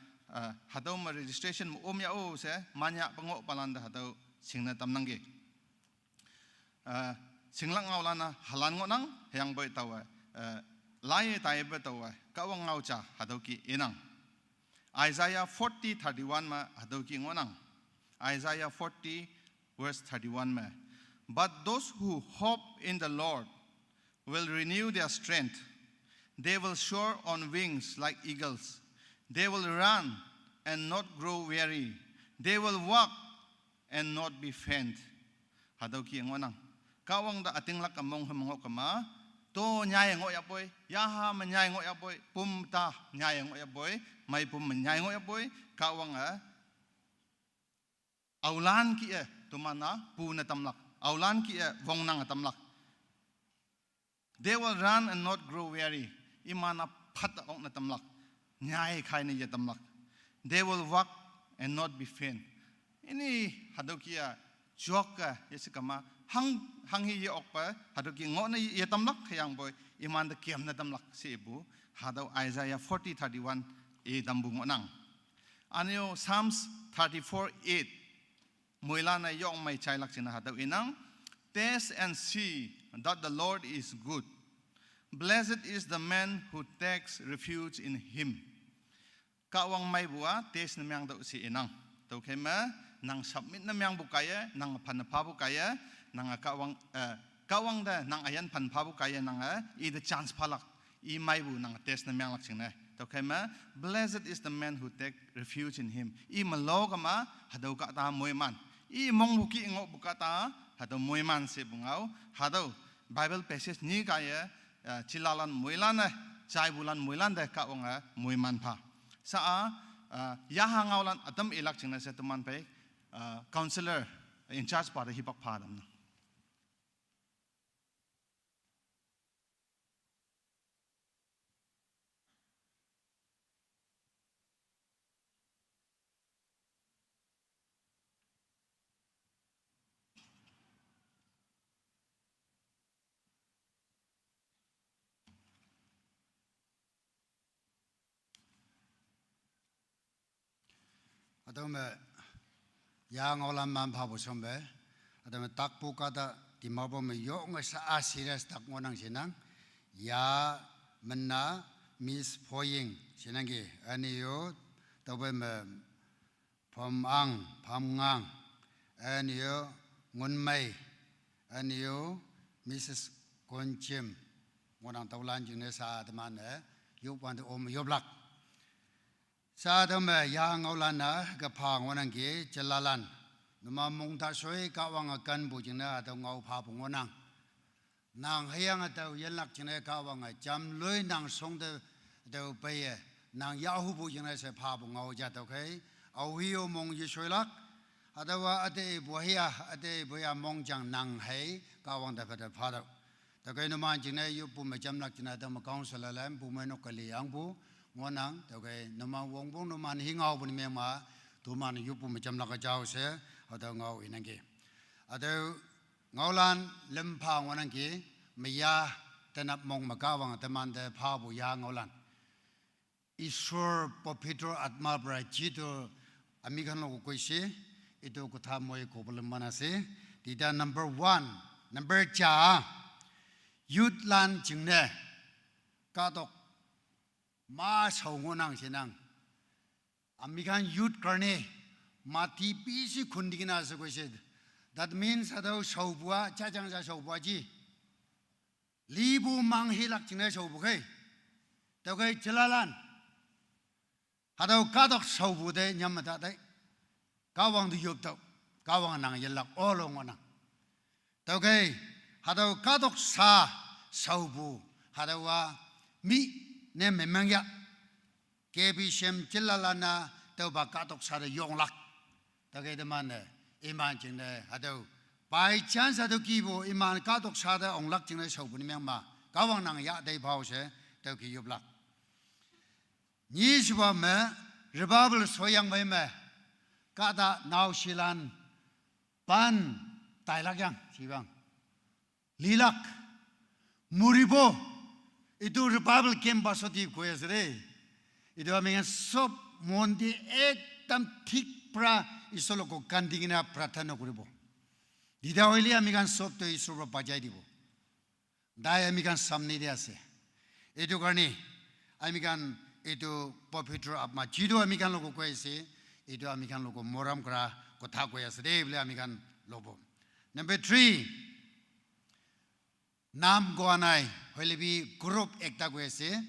hado ma registration om ya o se manya pango palanda hado singna tam nang ge singlang ngawlana halan ngonang yang boy tawa lai tai be tawa kawang ngaucha hadoki inang Isaiah 40:31 ma hadoki ngonang Isaiah 40 verse 31 ma but those who hope in the Lord will renew their strength they will soar on wings like eagles they will run and not grow weary they will walk and not be faint hadoki ngonang kawang da ating lak among hamong kama to nyai ngo ya boy ya ha manyai ngo ya boy pum ta nyai ngo ya boy mai pum manyai ngo ya boy kawang aulan ki to mana pu na tamlak aulan ki vong nang tamlak they will run and not grow weary imana phat ong na tamlak nyai khai na ya tamlak they will walk and not be faint ini hadokia joka yesikama hang hi ye okpa hado ki ngona ye tamlak khayang boy iman da kem na tamlak sebu hado Isaiah 40:31 e dambu ngonang anyo Psalms 34:8 moilana yong mai chai lak china hado inang taste and see that the Lord is good blessed is the man who takes refuge in him kawang mai bua taste na myang do si inang to khema nang submit na myang bukaya nang phan pha bukaya nang kawang da nang ayan phan pha bukaya nang I the chance phalak I mai bu nang test na myang lak chingna to khema blessed is the man who take refuge in him I malogama hado ka ta moiman I mong buki ngo bukata hado moiman se bungau hado Bible passage ni kaya chilalan moilana chai bulan moilan da kawang moiman pha sa ya hangaulan atam ilak chingna se tuman pe counselor in charge pada hipak padam adame yang olam man phabu sombe adame takpu kada timabo me yo nga sa asiras tak ngonang sinang ya menna mis poying sinangi aniyo tobe me phamang phamngang aniyo ngunmai aniyo Mrs. Konchim ngonang tawlan jine sa admane yupwan om yoblak sa dama yang olana gapang wanang ge jalalan nama mong ta soi kawang akan bujina atau ngau pha pungonang nang hayang atau yelak jine kawang jam loi nang song de เดี๋ยวไปนางยาหูบุยังไงเสพาบุงเอาจัดโอเคเอาวิวมงยิช่วยลักอาแต่ว่าอาเดบัวเฮียอาเดบัวยมงจังนางให้กาวังแต่พอพาดแต่ก็นมันจริงเนี่ยยุปุ่มจำลักจริงแต่มาก้าวสละแล้วปุ่มนกกะลีอังบุงวนังแต่ก็นมันวงบุงนมันหิงเอาบุญเมียมาตัวมันยุปุ่มจำลักเจ้าเสียเอาแต่เงาอินังกีอาแต่เงาลันเล่มพางวันนังกีไม่ยาแต่นับมองมากาวังแต่มันแต่พาบุยาเงาลันIsur popitro atma brajito amikan logo koise itu kutha moi ko bolem manase dida number 1 number cha youth lan jingne kadok ma saungonang sinang amikan youth karne mati pisi khundigina se koise that means adau saubua chajang sa saubua ji libu manghilak jingne saubu kai to kai jalalan 하다 가덕 서부대 냠마다대 가왕도 욕도 가왕낭 연락 얼렁거나 또게 하다 가덕 사 서부 하다와 미내 몇명이야 개비셈 찔랄라나 또바 가덕 사의 용락 또게 되만네 이만 증네 하다 바이 찬사도 기부 이만 가덕 사의 옹락 증네 서부니 명마 가왕낭 야대 바오세 또기 욕락 니시바메 리바블 소양메메 까다 나우실란 반 다이락양 지방 리락 무리보 이두 리바블 캠바소디 고에스레 이두 하면 섭 몬디 액담 틱프라 이솔로고 간디기나 프라타노 그리보 니다오일리 아미간 섭도 이솔로 바자이디보 다이 아미간 삼니디아세 이두 가니 아미간 itu popitro apma jido amikan logo koise itu amikan logo moram kra kotha koyase deble amikan lobo number 3 nam goanai holebi group ekta koyase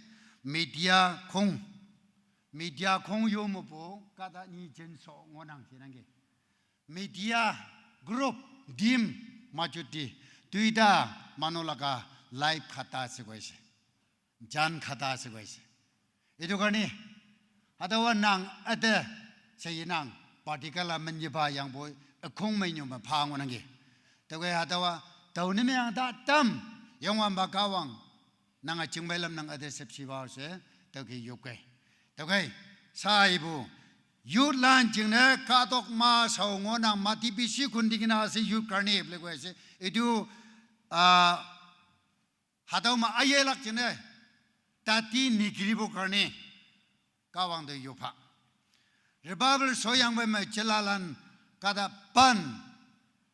media khong yomopo kada ni jenso ngonang sinange media group dim majuti tuida manolaka live khata se koyase jan khata se koyase itu karni ada wanang ada sayinang partikala menyebar yang boy akong menyo mapang wanangi tapi ada wa tahun ini yang datam yang wan bakawang nang acingbelam nang ada sepsiwa se tapi yukai tapi saya ibu yulan jingne katok ma saungonang mati bisi kundigina se yuk karni belakang se itu ada ma ayelak jingne tati nikribo karne kawang de yopa revival soyang be me chelalan kada pan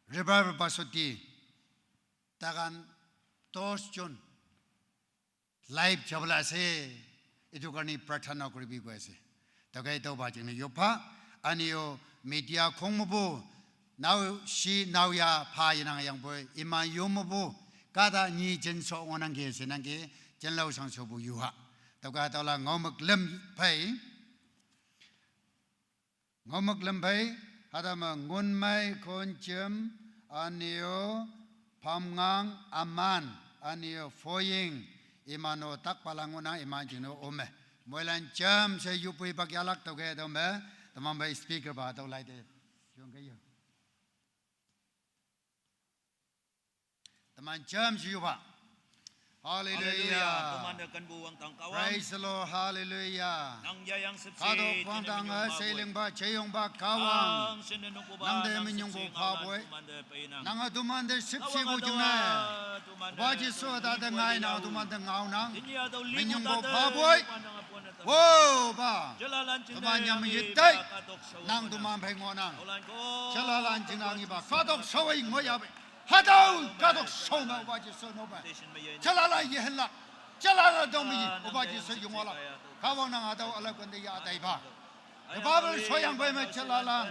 revival pasoti tagan tos jon live chabla se itu karni prathana koribi ko ase tagai to ba jing yopa anio media khongmobo now shi now ya pha yinang yang boy ima yomobo kada ni jenso onang ge senang ge chân lâu sang số bùi họa tao cả tao là ngõ mực lâm phải hada mà ngon mai con chấm anio pham ngang aman anio foying imano tak palangona iman jino ome moilan chấm se yupui bagyalak tao ke tao me tamam bay speaker ba tao lai de chung cái gì tamam chấm se yupa Hallelujah. Praise the Lord. Hallelujah. Kadok pantang sailing ba chayong ba kawang. Nang de minyong bo paboy. Nang aduman de sipsi bo jungna. Baji so da de ngai na aduman de ngau nang. Minyong bo paboy. Wow ba. Tuman nyam yitai. Nang duman phai ngonang. Chalalan jinang ba. Kadok sawai ngoya. Hadau kadok sona baji so no ba chalala yehla chalala domi baji so yumala kawang nang hadau ala konde ya dai ba babal soyang bai me chalala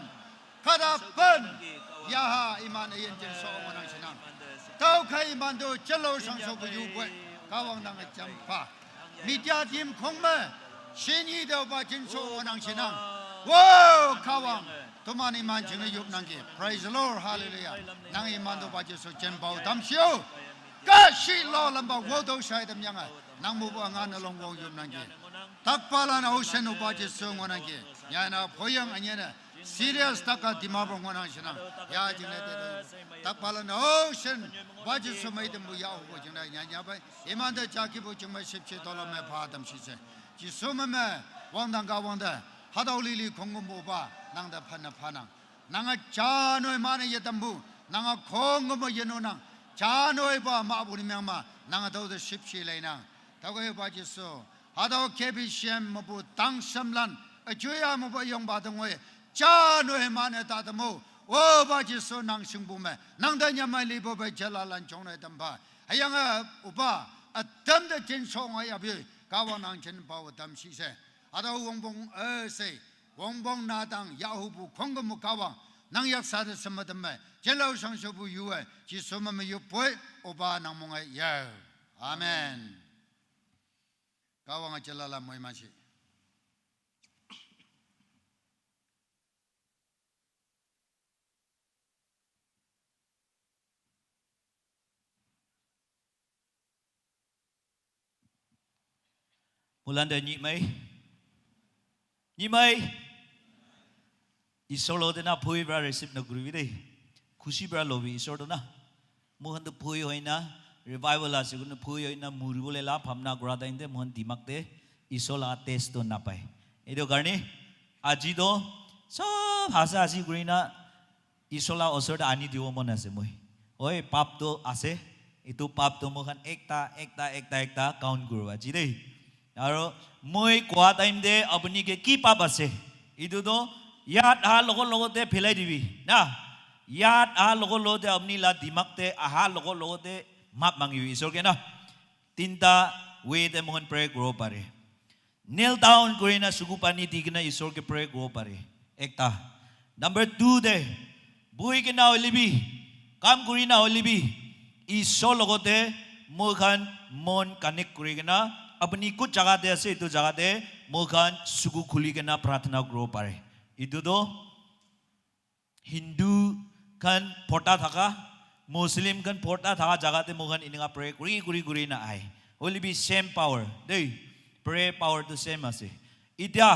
kada ban yaha iman yen jin so nang sinang tau kai man do chalo sang so bu yu bwe kawang nang champa media team khong me shinyi do ba jin so nang sinang wo kawang Tumani man jingna yup nangi. Praise the Lord, hallelujah. Nangi mando baje so chen bao dam shio. Ka shi lo lamba wodo shai dam yanga. Nang mu ba ngan long wong yup nangi. takpalan ocean ubaji sung wanang ki ya na poyang anyana serious taka dimabong wanang sina ya jingne de takpalan ocean baji sumai de mu ya ho jingne nya ba imanda jaki bu jingma $17 me 받음 시세 지 소매매 왕당가 왕다 하다올리리 공금보바 낭다 파나 낭아 자노의 만에 예담부 낭아 공금보 예노낭 자노의 바 마부리명마 낭아 더도 십시레낭 다고에 바지소 하다오 케비시엠 뭐부 당섬란 주야 뭐부 용받은 거에 자노의 만에 다드모 오바지소 낭승부매 낭다냐마 리보베 젤랄란 종의 담바 하양아 우바 아담다 진송아야 비 가와낭 진바오 담시세 아다오 원봉 어세 원봉 나당 야후부 공금무 가와 낭약사드 섬마담매 젤라우 상쇼부 유에 지소마메 유포에 오바 낭몽의 야 아멘 가왕아 젤랄라 모이마시 Mulanda nhị mày isolo de na phoi bra receive na guru de khushi bra lobi isolo na mohan de phoi hoina revival la se gun phoi hoina muri bole la phamna gra da inde mohan dimak de isola test to na pai edo garni aji do sob hasa asi grina isola osor da ani diwo mon ase moi oi pap to ase itu pap to mohan ekta count guru aji de aro moi kwa time de apni ke ki pap ase idu do yat a logo te philai dibi na yat a logo te apni la dimak te aha logo te map mangi isor ke na tinta way te mohon pray grow pare kneel down kurina sugupani digna isor ke pray grow pare ekta number 2 de bui ke na olibi kam kurina olibi isor logo te mohan mon connect kurina अपनी कुछ जगह दे ऐसे इतो जगह दे मोखान सुगु खुली के ना प्रार्थना ग्रो पारे इतो दो Hindu kan porta thaka Muslim kan porta thaka जगह दे मोखान इनका pray गुरी ना आए only be same power they pray power to same ऐसे इत्या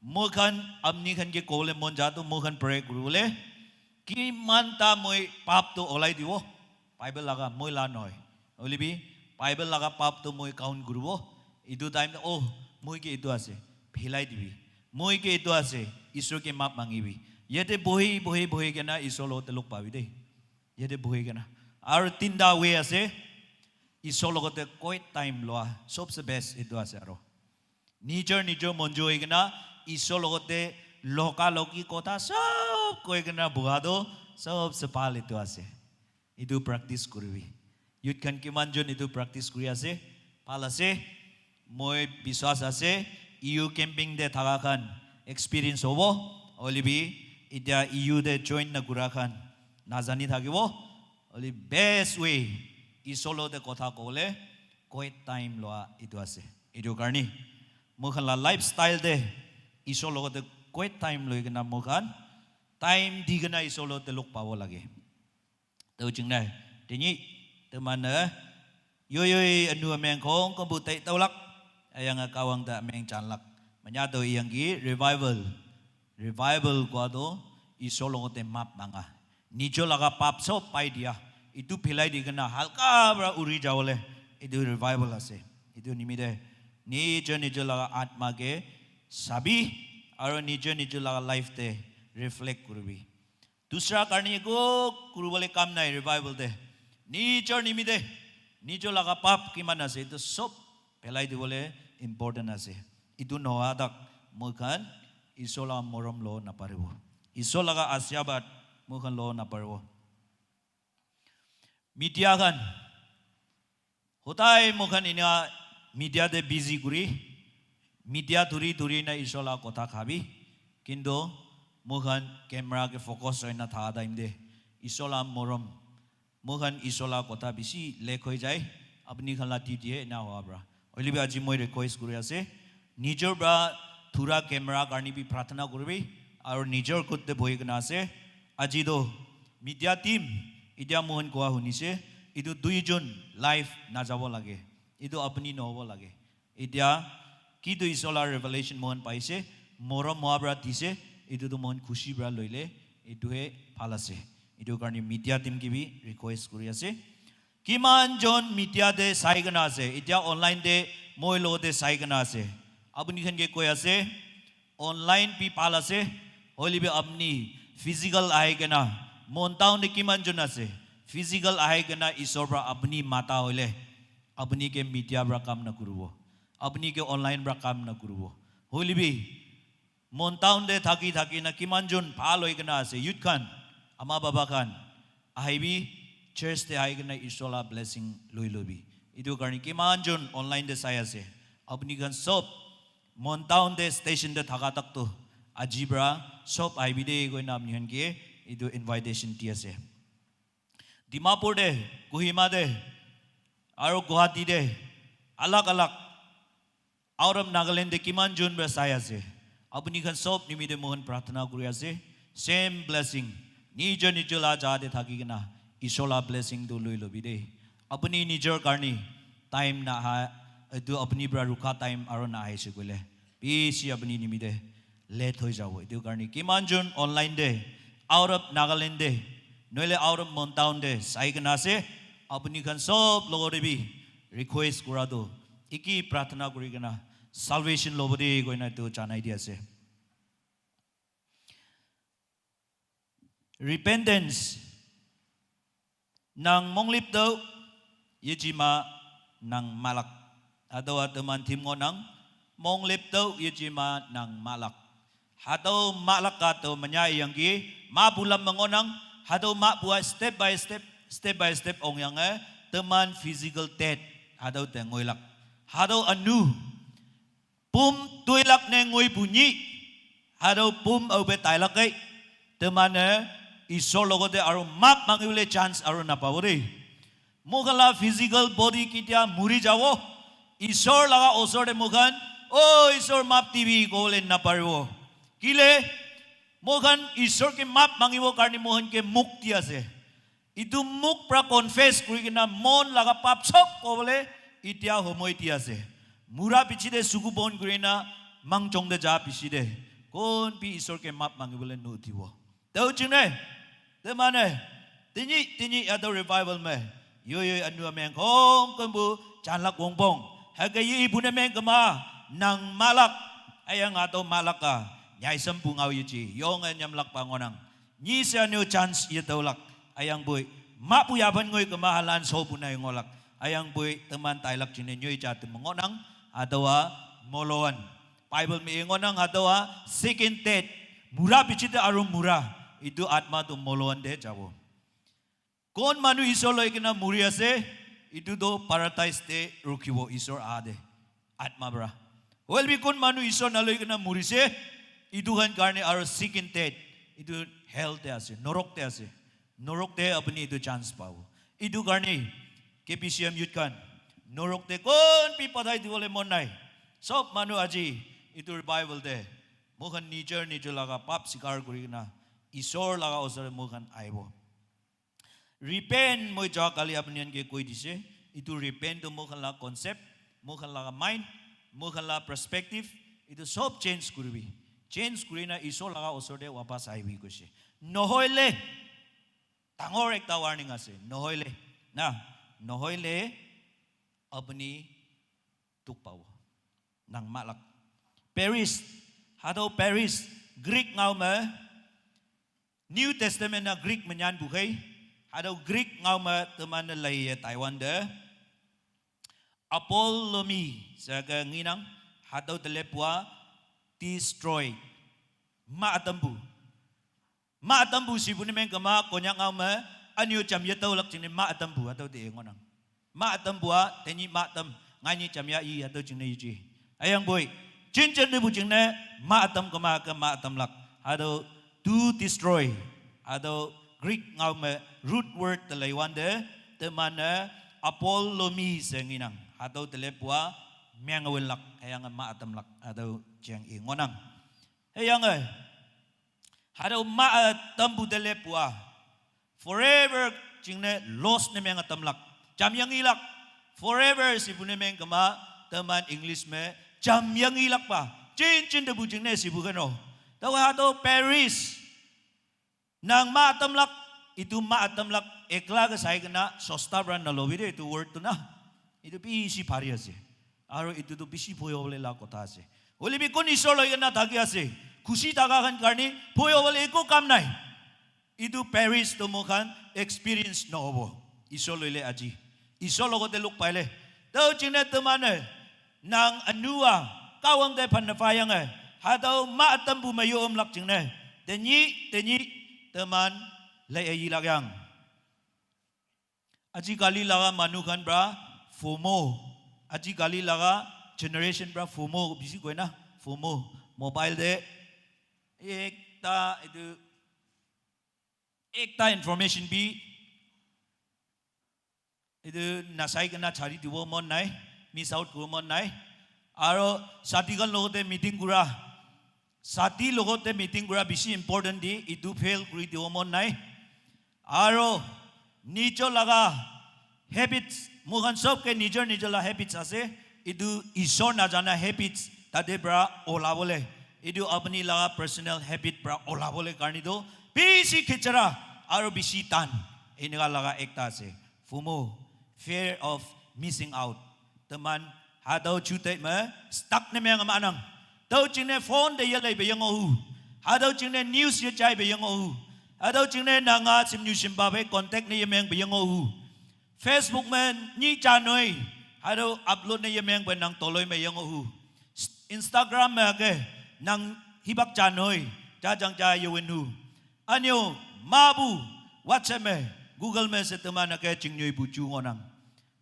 मोखान अपनी kan के कोले mon जातो मोखान pray गुरु ले कि मानता मोय पाप तो ओलाई दिवो बाइबल लगा मोय ला नॉय only be Bible laga pap to moi count gurubo idu time oh moi ke itu ase philai dibi moi ke itu ase isor ke map mangibi yete bohi ke na isolo te lok pabi de yete bohi ke na ar tinda way ase isolo te koi time loa sobse best itu ase aro nijor monjoi ke na isolo te loka loki kota sob koi ke na buado sob sepal itu ase itu practice kuribi youth kan kimanjon itu practice kuri ase pal ase moi biswas ase EU camping de thagakan experience hobo olibi itia EU de join na gurakan najani thakibo oli best way isolo de kotha kole koi time loa itu ase itu karni mokhan la lifestyle de isolo de koi time loi gna mokhan time digna isolo de lok pawo lage to jingnai tini mana yo anu ameng kong ko butai taulak ayang kawang da ameng chanlak manyado yang gi revival ko do isolo te map manga nijo laga pap so pai dia itu philai di kana halka bra uri jawle itu revival ase itu nimide nijo laga atma ke sabi aro nijo laga life te reflect kurbi dusra karni ko kurubole kam nai revival de Nijo nimide, nijo laga pap kiman ase itu sob pelai di boleh important ase. Itu noadak mukan isola morom lo na pariwo. Isola ga asyabat mukan lo na pariwo. Media kan, hotai mukan ina media de busy guri, media turi na isola kota kabi, kindo mukan kamera ke fokus na thada imde isola morom. Mohan isola kota bisi lekhoi jai apni khala titiye na wa bra olibi aji moi request kuri ase nijor bra thura camera karni bi prarthana kurbi aru nijor kutte boi gna ase aji do media team idia mohan koa hunise idu duijon live na jabo lage idu apni no hobo lage idia Kido isola revelation mohon paise, moro moabra dise, itu tu mohon khushi bra loile, itu he palase. Itu karni media team kibi request kuri ase. Kiman John media de saigana ase, itya online de moilo de saigana ase. Abuni khan ke koi ase, online pi palase, holi be apni physical aigana, montaun de kiman John ase, physical aigana isobra apni mata hole, apni ke media bra kam na kurubo, apni ke online bra kam na kurubo. Holi be montaun de thaki na kiman John pal hoigana ase, youth khan, ama baba khan, ahibi church de aigana isola blessing loi lobi. Itu karni kiman John online de saya ase, apni khan sob montaun de station de thaka tak to ajibra sob aibide goi nam nihan ke itu invitation ti ase. Dimapur de, Kohima de, aro Guwahati de, alak out of Nagaland de kiman John bra saya ase. Apni khan sob nimide mohan prarthana kuri ase, same blessing nijo la ja de thaki gina isola blessing do loi lobi de. Apni nijor karni time na ha itu apni bra rukha time aro na hai se kole pisi apni nimide late hoi jawo. Itu karni kiman John online de out of Nagaland de noile out of montown de sai gna se apni khan sob logo de bi request kura do iki prarthana kuri gna salvation lobode goina to janai dia se. Repentance nang monglip do yejima nang malak. Ado teman tim ngonang monglip do yejima nang malak. Hado malak kato menyai yang gi ma bulam mengonang hado ma buat step by step ong yang teman physical tet hado tengoilak. Hado anu pum tuilak ne ngoi bunyi hado pum obe tailak kai teman isor logo de aro map mangule chance aro napawore. Mugala physical body kita muri jawo isor laga osor de mugan o isor map TV gole napariwo. Kile mogan isor ke map mangiwo karni mohan ke mukti ase. Itu muk pra confess kuri kena mon laga pap chop ko bole itia homoi ti ase. Mura pichi de suku bon kuri na mangchong de ja pichi de kon pi isor ke map mangibole no tiwo. Tau chune de mane tinyi ado revival me yo anu ameng kong kumbu chanlak wongbong hagayi ibune meng kama nang malak ayang ato malaka nyai sempu ngau yuji yong nyamlak pangonang nyi sa new chance yetolak ayang boy mapu yaban ngoy kemahalan so punay ngolak ayang boy teman tailak chine nyoy chat mengonang adawa moloan Bible mi ngonang adawa second tet mura bichita arum mura itu atma tu moloan de jawo kon manu isor loy kena muri ase itu do paradise te rukiwo isor ade atma bra well bi kon manu isor na loy kena muri se itu kan karne aro second tet itu hell te ase norok te apni itu chance pao itu karne KPCM youth kan norok te kon pi padai diwole mon nai sob manu aji itu Bible de mohan nijor laga pap sikar kuri na isor laga osor mohan aibo. Repent mo jaw kali apnian ke koi dise itu repent to mohan la concept mohan la mind mohan la perspective itu sob change kuribi change kurina isor laga osor de wapas aibi ko se nohoile tangor ekta warning ase nohoile apni tuk pawo nang malak Paris hado Paris Greek ngau ma New Testament na Greek menyan bukai hado Greek ngau ma teman lai Taiwan de Apollomi saga nginang hado telepua destroy maatambu si puni meng kama konyak ngau ma anyo cham yatau lak chine maatambu hado de ngonang maatambu tenyi maatam ngani cham ya I hado chine yuji ayang boy chin de bu chine maatam kama ka maatam lak hado to destroy hado Greek ngau ma root word telaiwan de teman Apollomi senginang hado telepua miangawin lak ayang maatam lak hado chiang ngonang ayang hado maatam bu telepua forever chingne lost ne mengatam lak jam yang ilak forever si pune meng kama teman English me jam yang ilak pa chin de bu jing ne si bu kano tau ha to Paris nang ma atamlak itu ma atamlak ekla ga sai kana sosta brand na lobi de itu word to na itu pi si pari ase aro itu to bisi boyo bole la kotha ase oli bi kon isor loi na thaki ase khushi thaga khan karni boyo bole eko kam nai itu Paris to mo khan experience no hobo isor loi le aji isor logote luk paile tau jing ne tamane nang anua kawang de pan na fayang ha to ma atam bu mayo lak jing ne te ni teman lai ai lak yang aji kali laga manukan bra FOMO aji kali laga generation bra FOMO bisi ko na FOMO mobile de ekta information bi itu nasai kena cari diwo mon nai miss out ko mon nai aro sati kan logote meeting kura sati logote meeting kura bisi important di itu fail kuri diwo mon nai aro nicho laga habits mugan sob ke nijor la habits ase itu isor na jana habits tade bra ola bole itu apni laga personal habit bra ola bole karni do bisi khichara aro bisi tan iniga laga ekta ase FOMO fear of missing out teman hadau chute me stuck ne meng manang tau chine phone de yalai be yang ohu hadau chine news ye chai be yang ohu hadau chine nanga sim news sim ba be contact ne yemeng be yang ohu Facebook men ni chanoi hadau upload ne yemeng be nang toloi me yang ohu Instagram me ke nang hibak chanoi cha jang cha yewenu anyo mabu WhatsApp me Google me se teman ke chingnoi bu chu ngonang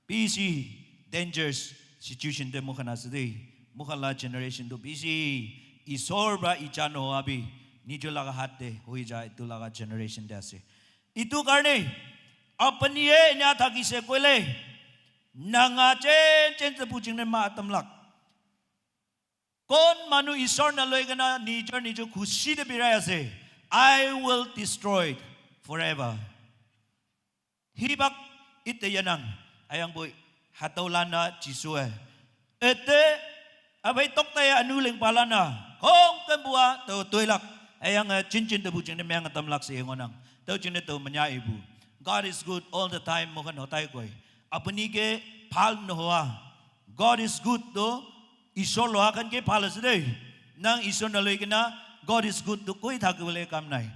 PC dangerous situation de mukhana sede mukhala generation do busy isor ba ichano abi nijo laga hatte hoi ja itu laga generation de ase itu karne apni e nya thaki se koile nanga chen se puching ne ma tamlak kon manu isor na loi gana nijo khushi de birai ase I will destroy it forever hibak ite yanang ayang boy hatolana jisue ete abai tok tay anu leng palana kong kembua to toilak ayang chin de bujing de meng tamlak se ngonang to chin to manya ibu God is good all the time mokan hotai koi apni ke phal no hoa God is good to isor loha kan ke phal ase nang isor na loi kena God is good to koi thak bole kam nai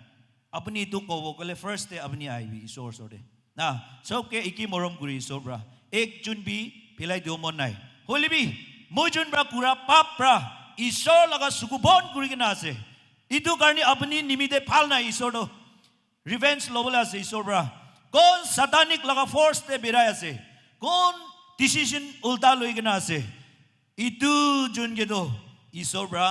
apni tu ko kole first day apni ai bi isor so de na sob ke iki morom guri sobra ek jun bi pilai do mon nai holi bi mojun bra kura pap bra isor laga sukubon guri kena ase itu karni apni nimide phal na isor do revenge lobola ase isor bra kon satanic laga force te birai ase kon decision ulta loi kena ase itu jun ge do isor bra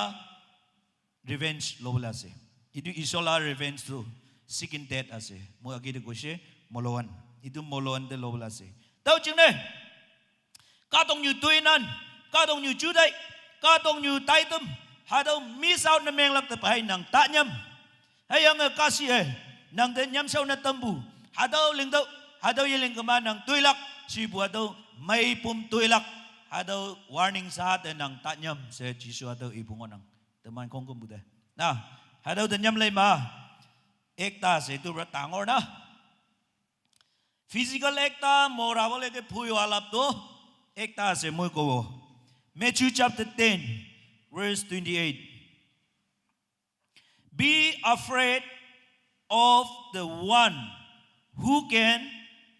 revenge lobola ase itu isor la revenge to seeking death ase mo agide goshe moloan itu moloan de lobla se tau ching ne ka tong nyu tuinan ka tong nyu chudai ka tong nyu taitum hadau miss out na meng lak te pai nang ta nyam hayang ka si nang de nyam sau na tambu hadau lingdau hadau yeling kama nang tuilak si bu hadau mai pum tuilak hadau warning sa te nang ta nyam se jisu hadau ibungon nang teman kong kum bude na hadau de nyam lai ma ekta se tu tangor na physical ekta morable ke phuyo alap to ekta se moi ko Matthew chapter 10 verse 28 be afraid of the one who can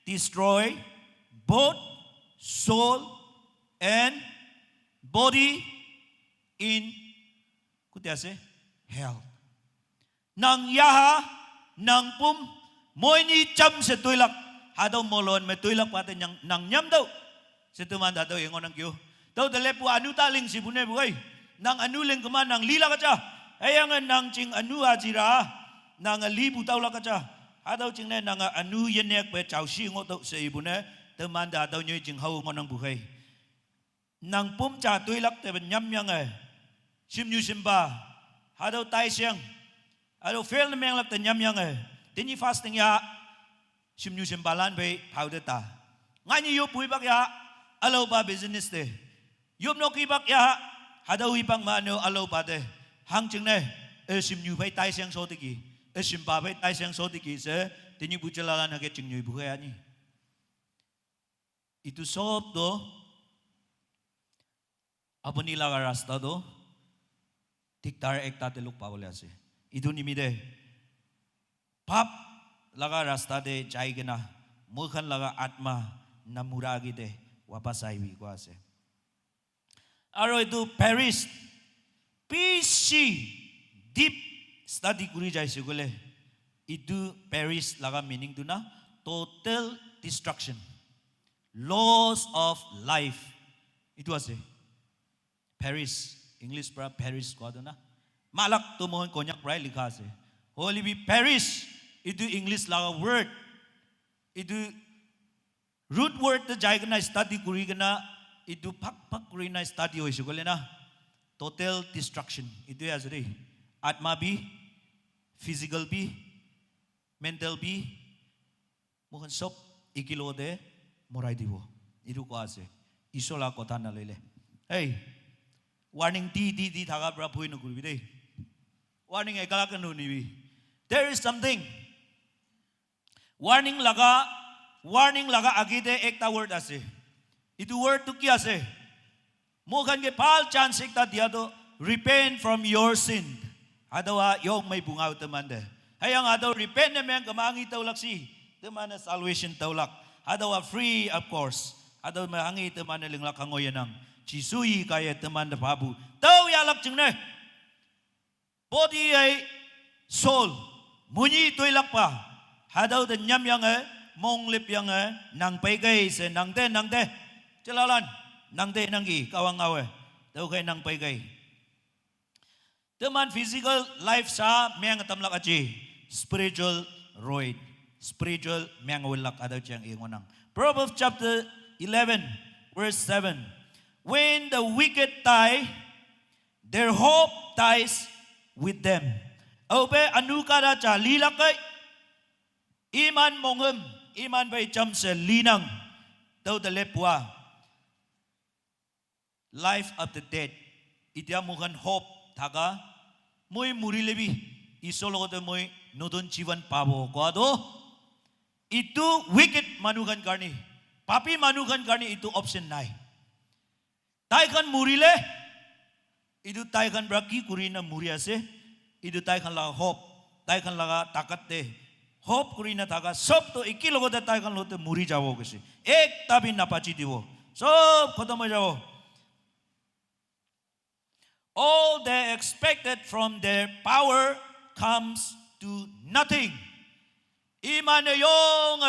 destroy both soul and body in kutiase hell nang yaha nang pum moi ni cham se toilak hadaw molon me toilak pate nang nyam daw se tuman daw ingon nang kyo daw dele pu anu taling si bune buai nang anu leng kema nang lila kacha ayang nang ching anu ajira nang libu taula kacha hadaw ching ne nang anu yenek pe chau si ngo daw se ibune tuman daw nyoy ching hau ngon nang buai nang pum cha toilak te nyam yang sim nyu simba hadaw tai siang hadaw fail meng lak te nyam yang tini fasting ya sim nyu sim balan be powder ta ngani yo pui bak ya alo ba business te yum no ki bak ya hadaw ipang maano alo pade hang chingne sim nyu pai tai siang so tiki sim ba pai tai siang so tiki se tini bucelalan hake chingnyu bu kaya ni itu sob do apani laga rasta do tiktar ekta te luk pawle ase itu nimide pap laga rasta de jaigena mukhan laga atma namuragi de wapas aiwi ko ase aro itu Paris PC deep study kuri jaise gole itu Paris laga meaning tu na total destruction loss of life itu ase Paris English pra Paris ko na malak tu mohon konyak pra likha ase holy be Paris itu English laga word itu root word te jai kana study kuri kana itu pak kuri na study hoise gole na total destruction itu asre atma bi physical bi mental bi mohon sob ikilo de morai dibo itu ko ase isola kotha na lele hey warning di thaga pra phui no kuri dei warning ekala kanu ni bi there is something warning laga agide ekta word ase itu word tu ki ase mokhan ke pal chance ekta dia do repent from your sin adawa yong may bungaw temande hayang adaw repent na men kamangi tawlak si temana salvation tawlak adawa free of course adaw mahangi temana linglak hangoyanang chisui kaya temanda babu taw yalak jingne body ay soul munyi toilak pa hadaw de nyam yang mong lip yang nang paigay se nang de celalan nang de nangi kawang awe daw kay nang paigay teman physical life sa meng tamlak achi spiritual roid spiritual meng ulak adaw chang ingonang Proverbs chapter 11 verse 7 when the wicked die their hope dies with them obe anukara cha lilakay iman mongem iman bay cham se linang daw the lepwa life of the dead itia mukhan hope thaga moi murilebi isologote moi nodon jivan pabo koado itu wicked manukan karni papi manukan karni itu option nai tai kan murile itu tai kan braki kurina muri ase itu tai kan la hope tai kan laga takat de hope kurina thaga sob to ikilogote tai kan lote muri jabo kese ek tabi napachi dibo sob khotom ho jabo all they expected from their power comes to nothing iman yong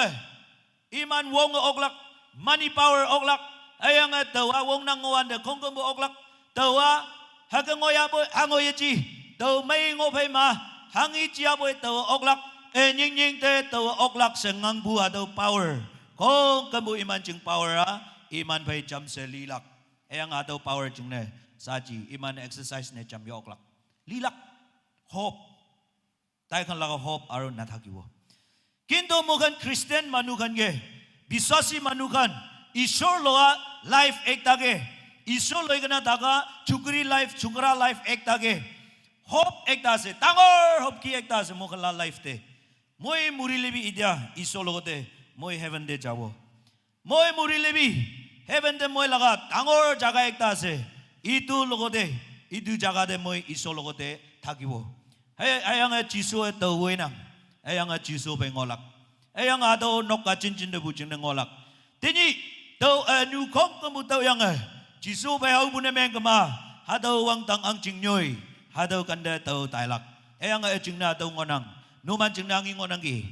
iman wong oglak money power oglak ayang tawa wong nang ngoan de kongkom oglak tawa hakangoya boy hangoyachi taw may ngopay ma hangi chia boy tawa oglak nying te tawa oglak sengang buha daw power kong kamu iman ching power iman bay cham se lilak ayang daw power ching ne saji iman exercise ne cham yo oglak lilak hope tai kan laga hope aron nathakibo kinto mukan Christian manukan ge biswasi manukan ishor loa life ektage ishor loigana daga chukri life chukra life ektage hope ekta se tangor hope ki ekta se mukhala life te moi murilebi idia ishor logote moi heaven de jabo moi murilebi heaven de moi laga tangor jaga ekta se itu logote itu jaga de moi ishor logote thakibo ayang jisu to wenang ayang jisu pe ngolak ayang ado nokka cincin de bujing ngolak tini to nu kong kamu to yang jisu pe hau bune meng kama hado wang tang ang jingnyoi hado kanda to tailak ayang jingna to ngonang numan jingna ngi ngonang gi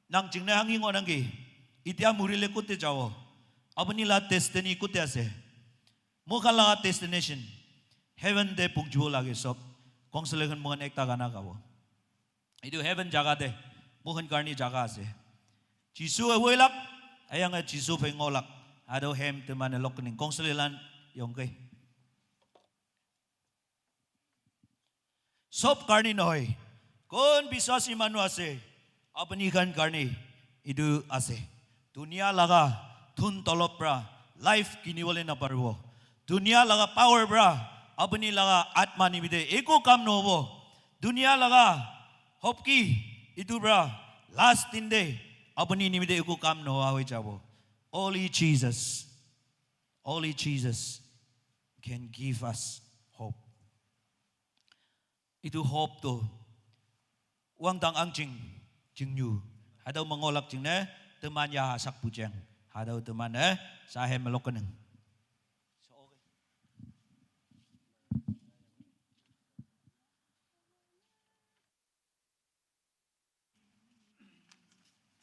nang jingna ngi ngonang gi itia murile kutte jawo apni la destiny kutte ase mukhala destination heaven de pungjuo lage sob kongselegen mohon ekta gana kabo itu heaven jaga de mohon karni jaga ase jisu awelak ayang jisu pe ngolak ado hem teman lokning kongselelan yongke sob karni noy kon biswasi manu ase apni kan karni itu ase dunia laga thun tolopra life kinibole na parbo Dunia laga power bra. Abani laga atma ni bide. Eko kam no bo. Dunia laga hopki itu bra. Last day. Abani ni bide eko kam no awe jabo. Only Jesus. Only Jesus can give us hope. Itu hope to. Wang tang ang jing nyu. Hadaw mangolak jing ne. Teman ya sak pujang. Hadaw teman ne. Sahe melokaneng.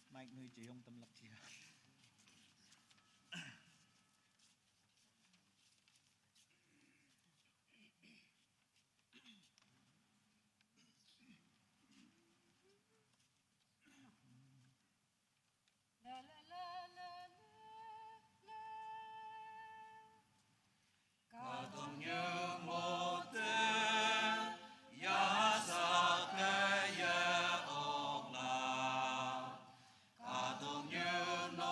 Mike nuôi chỉ ông tâm lập chi. Hãy subscribe cho kênh Ghiền Mì Gõ để không bỏ lỡ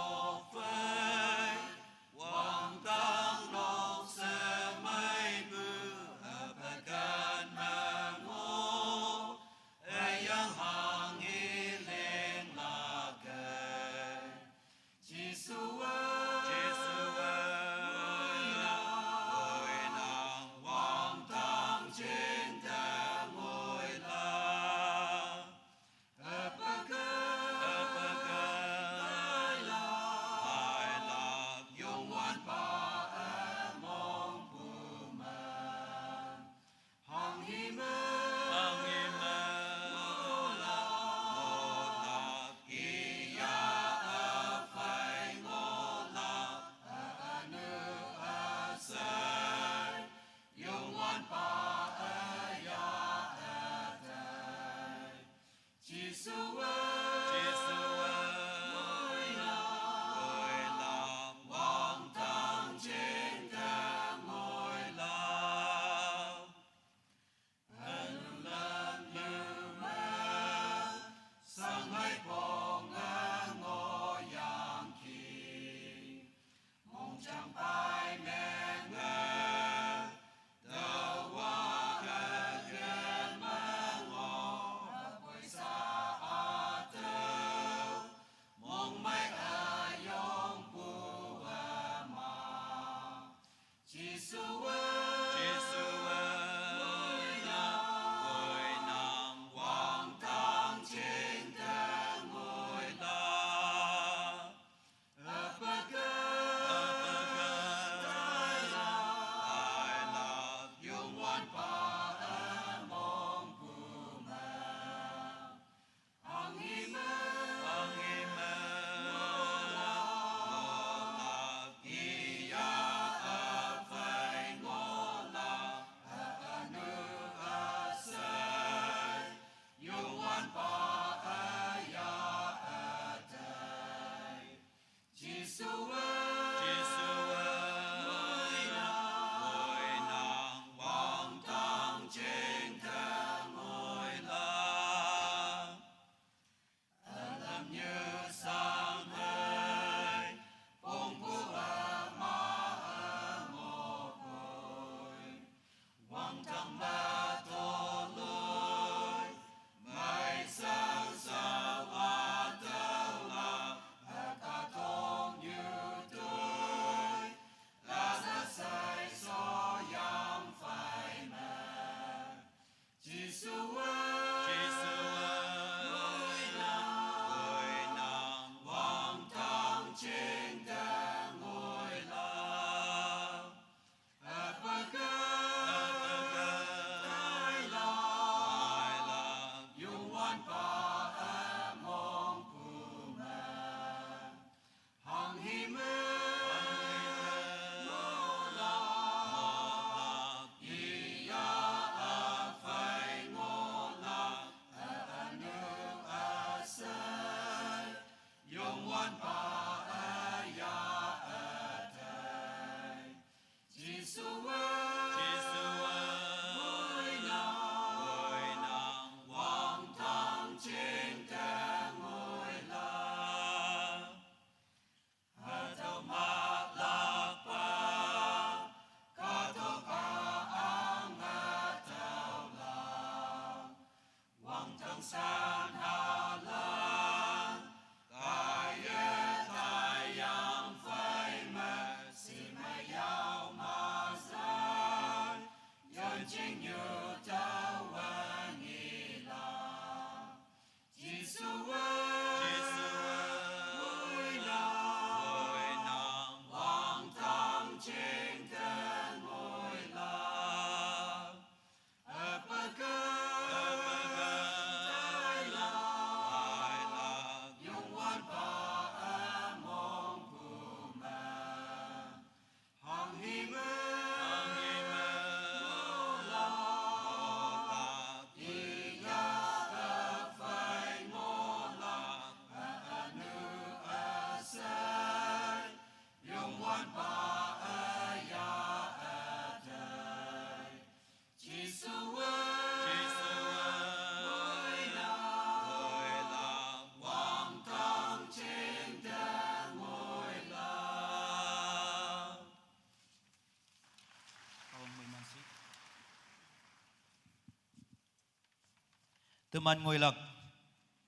Teman ngoilak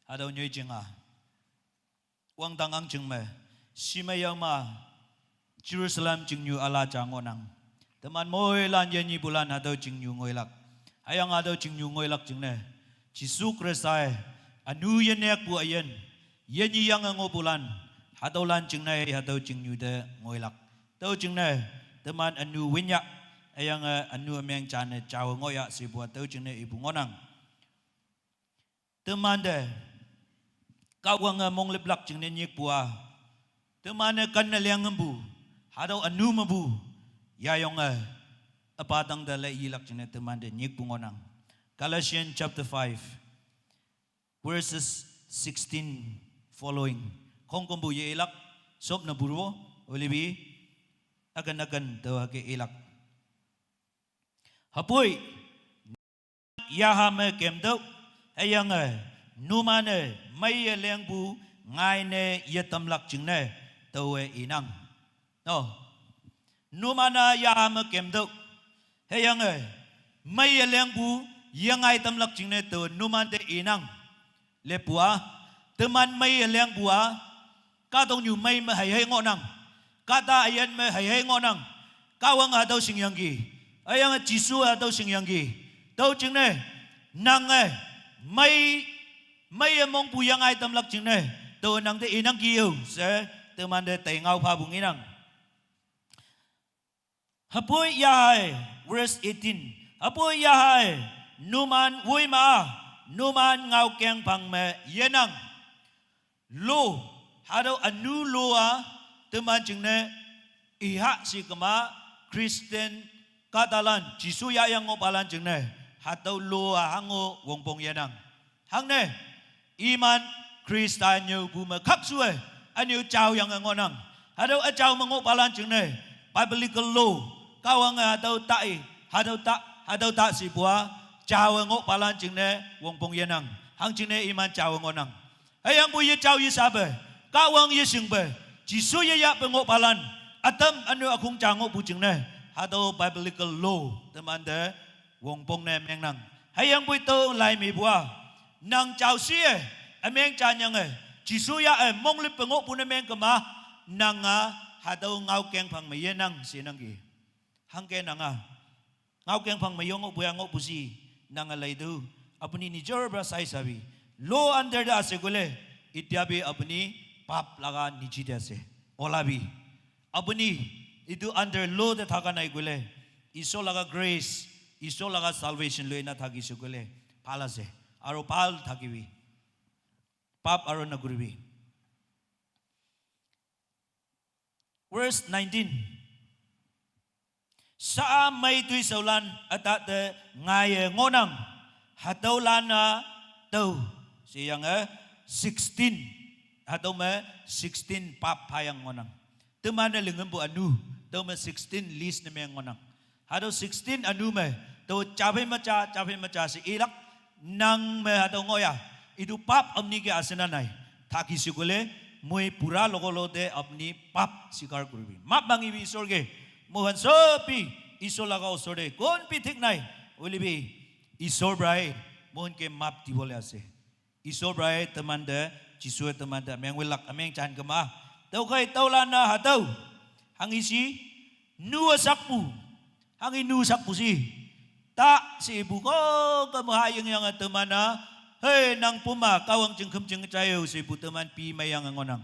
ada nyoi jenga. Wang tangang jengme. Simayang ma Jerusalem jengyu ala jangonang. Teman moilan yenyi bulan ada jengyu ngoilak. Ayang ada jengyu ngoilak jengne. Jisu Kristai anu yenek bu ayen. Yenyi yang ngobulan. Hadolan jengne hado jengyu de ngoilak. Tau jengne teman anu winyak. Ayang anu ameng jane jawa ngoyak si buat tau jengne ibu ngonang. Teman de kawang mong leblak jeng nenyek buah. Teman kan liang ngembu. Hadau anu membu. Ya yong apadang de ilak jeng teman de nyek bungonang. Galatians chapter 5 verses 16 following. Kong kumbu ye ilak sop na burwo olibi agan tawa ke ilak. Hapoy yahame kemdau ayang numane may leng bu ngai ne yetam lak jing ne tawe inang no numana yaham kemdo ayang may leng bu yang ngai tam lak jing ne tawe numan de inang lepua teman may leng bua ka dong nyu may ma hay ngonang kata ayan ma hay ngonang kawang hadaw singyanggi ayang jisu hadaw singyanggi tau jing ne nang may mong buyang ai tâm lắc chừng này tôi năng thế inang kiêu sẽ từ màn để tay ngao pha bung inang hapoi yahai verse 18 hapoi yahai numan vui ma numan ngao keng phang me yenang lo hado anu lo a từ màn chừng này iha si kama Christian Katalan jisu ya yang ngopalan chừng này hado lo a hango wong pong yenang hang ne iman Kristan nhiều bu mà khắc xuôi anh yêu chào yang ngon năng hado a chào mà ngộ balan chừng này biblical law cao ang hado ta si bua chào ngộ balan chừng này wong pong yen năng hang chừng này iman chào ngon năng ai yang bu ye chào ye sa be cao ang ye sing be chỉ số ye ya be ngộ balan atam anu akung chào ngộ bu chừng này hado biblical law teman de wong pong ne meng năng ai yang bu to lai mi bua nang chào xie ameng cha nyang chỉ số ya mong lip ngộ bu ne meng kama nang hado ngau keng phang me ye nang si nang gi hang ke nang ngau keng phang me yong ngộ bu si nang lai du apni ni jor bra sai sabi lo under da se gole ityabi apni pap laga nichi de se olabi apni itu under law de thaga nai gole iso laga grace iso laga salvation lo ina thagi se gole phala se aro pal thakibi pap aro naguribi verse 19 sa may tui saulan atate ngaye ngonang hatolana tau siyang 16 hataw me 16 pap hayang ngonang temana lengem bu anu tau me 16 list na me ngonang hataw 16 anu me tau chabe macha si ilak nang me hataw ngoya itu pap amni ke asenanai thaki sigole moi pura logolo de apni pap sikar kurbi map bangi bi sorge mohan sopi isol lagao sore kon pi thik nai olibi isor brai mohan ke map ti bole ase isobrai teman de jisue teman de meng wilak ameng chan kama tau kai tau lana hatau hang isi nu sakpu hang nu sakpu si ta si ibu ko kemahayang yang teman na hey nang puma kawang jengkem jeng cayo si ibu teman pi mayang ngonang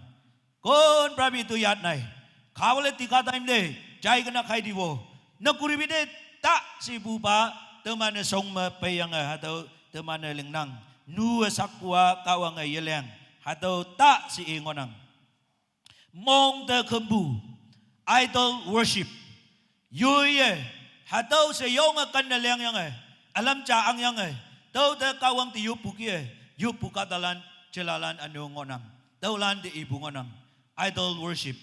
kon prabi tu yat nai kawale tika time de jai kena kai diwo nakuri bide ta si ibu pa teman na song ma payang hatau teman na lengnang nu sakwa kawang yeleng hatau ta si ingonang mong de kembu idol worship yuye hatau se yong kan na leng yang alam cha ang yang tau de kawang ti yupuki yupuka dalan celalan anu ngonang daulan de ibu ngonang idol worship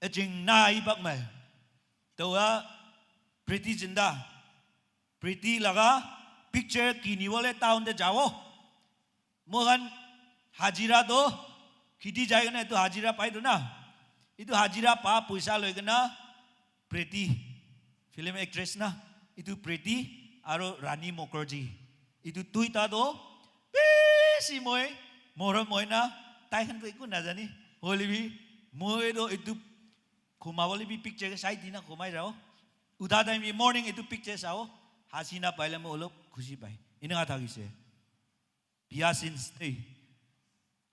ejing na ibak mai tawa pretty jinda pretty laga picture kini wale town de jawo mohan hajira do kiti jai na itu hajira pai do na itu hajira pa puisa loi na pretty film actress na itu pretty aro Rani Mukherjee itu tuita do besi moy moro moy na tai kan ko na jani holi bi moy do itu kumawali bi picture ke sai dina kumai rao uda time bi morning itu picture sao hasina paile mo ulop khushi pai ina ga thagi se biasin stay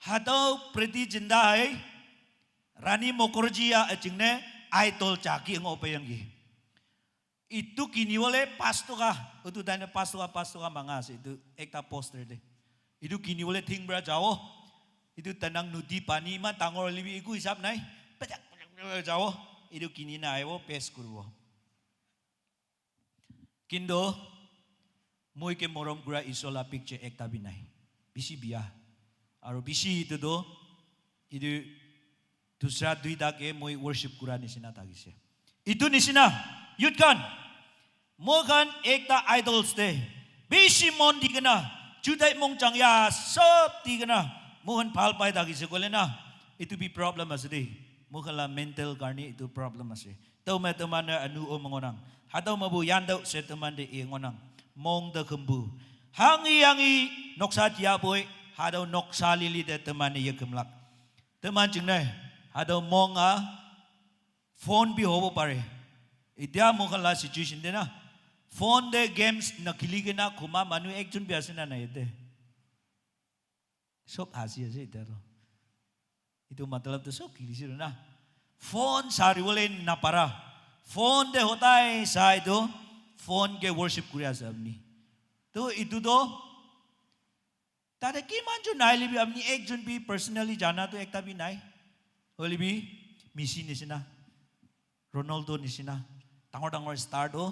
hatau pretty jinda hai Rani Mukherjee ya jingne idol chaki ngope yang gi itu kini wale pastoka itu dana pastoka mangas itu ekta poster deh itu kini wale ting bra jauh itu tenang nudi pani ma tangor libi iku hisap nai pejak jauh itu kini na ayo pes kurwo kindo moi ke morom gura isola picture ekta binai bisi biya aro bisi itu do itu dusra duita ke moi worship kura nisina tagise itu nisina yutkan mogan ekta idols de bisi mon digana judai mong changya sob digana mohan phal pai dagi se kolena itu bi problem asde mogala mental garni itu problem ase tau ma tamana anu o mongonang hatau mabu yandau se taman de e ngonang mong de kembu hangi noksa dia boy hadau noksa lili de taman ye kemlak taman jingne hadau mong a phone bi hobo pare idya mogala situation de na phone de games nakili ke na kuma manu ekjun biasa na yete sok hasi ase itaro itu matlab to sok kili siru na phone sari wale na para phone de hota hai sa itu phone ke worship kuriya sabni to itu do tare ki manju nai libi apni ekjun bi personally jana to ekta bi nai holi bi Messi nisina Ronaldo nisina tangor star do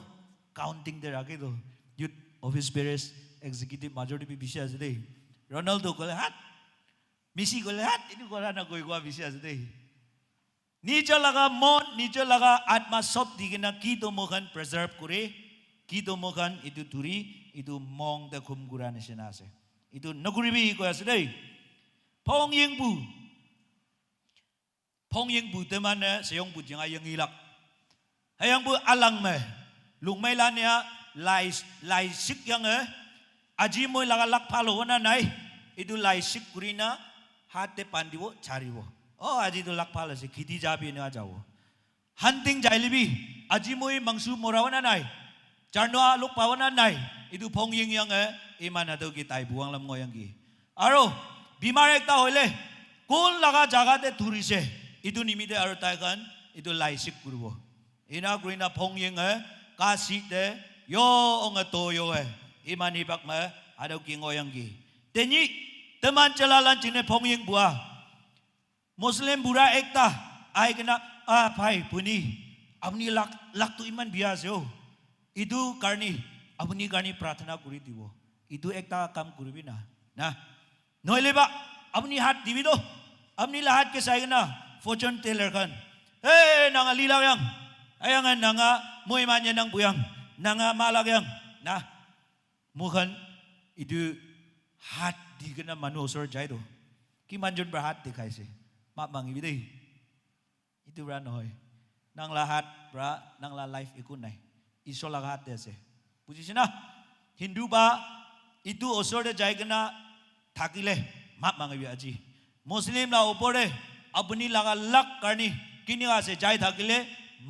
counting there ake do youth office bearers executive majority bi bisi ase dei Ronaldo kole hat Messi kole hat itu kora na koi gua bisi ase dei nijo laga mon nijo laga atma sob digena ki to mokan preserve kure ki to mokan itu turi itu mong da kum gura nisina ase itu naguri bi ko ase dei phong yeng bu temana seyong bu jinga yang ilak hayang bu alang me lung mai lan ya lai sik yang aji moi laga lak phalo na nai itu lai sik kurina hate pandiwo chariwo oh aji tu lak phalo se khiti jabi na jawo hunting jailibi aji moi mangsu morawana nai charnoa luk pawana nai itu phong ying yang imana do ki tai buang lam ngoyang ki aro bimar ekta hoile kul laga jaga te thurise itu nimite aro tai kan itu lai sik kurbo ina kurina phong ying kasi de yo onga to yo imani bak ma adau ki ngoyang gi teni teman celalan jine phongyeng bua muslim bura ekta ai kena pai puni apni lak tu iman bias yo itu karni apni karni प्रार्थना kuri dibo itu ekta kam kurbi na noile ba apni hat dibi do apni lahat ke sai na fortune teller kan nanga lila yang ayangan nanga moi manya nang buyang nanga malagyang na mukan itu hat di kena manu osor jai do ki manjun berhat dikai se mak mangi bidai itu ran hoy nang lahat bra nang la life ikunai iso lahat dese puji sina Hindu ba itu osor de jai kena thakile map mangibi aji Muslim la upore apni laga lak karni kiniga se jai thakile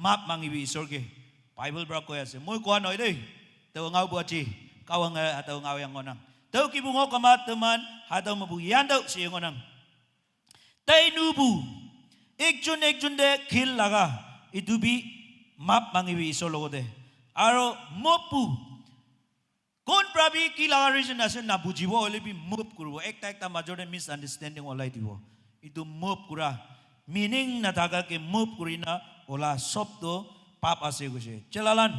map mangibi isor ke Bible bra ko ase moi ko noi dei to ngau bu chi kawang atau ngau yang ngonang to ki bungo kamat teman hatau mabu yandau si ngonang tai nubu ekjun de khil laga itu bi map mangibi isor logo de aro mopu kon prabi ki laga reason ase na bujibo ole bi mop kurbo ekta major misunderstanding olai dibo itu mop kura meaning na daga ke mop kurina ola sobdo pap ase gose chalalan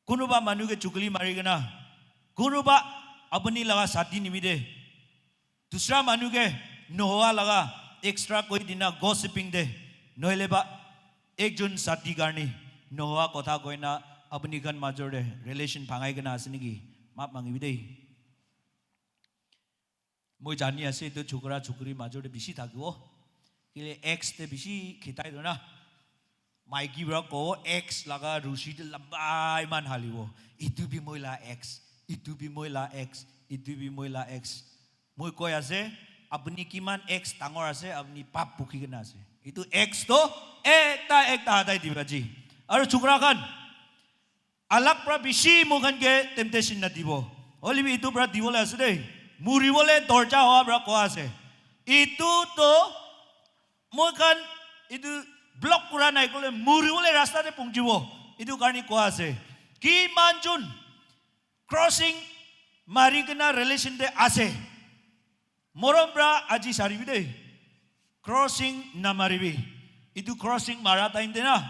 kunuba manu ke chukli mari gana kunuba apni laga sati nimide dusra manu ke noha laga extra koi dina gossiping de noileba ekjun sati garni noha kotha koina apni kan major de relation phangai gana asnigi map mangibide moi jani ase to chukra chukri major de bisi thagbo kile ex te bisi khitai dona Maiki bra ko X laga rusi de lambai man haliwo itu bi moila X itu bi moila X itu bi moila X moi ko ase apni kiman X tangor ase apni pap pukhi gena ase itu X to ekta hadai dibaji aru chukra kan alak pra bisi mogan ke temptation na dibo olibi itu bra dibo la ase dei muri bole dorja hoa bra ko ase itu to mogan itu block kura nai kole muri ole rasta de pungjibo itu karni ko ase ki manjun crossing mari kena relation de ase morom bra aji saribi de crossing na maribi itu crossing mara time de na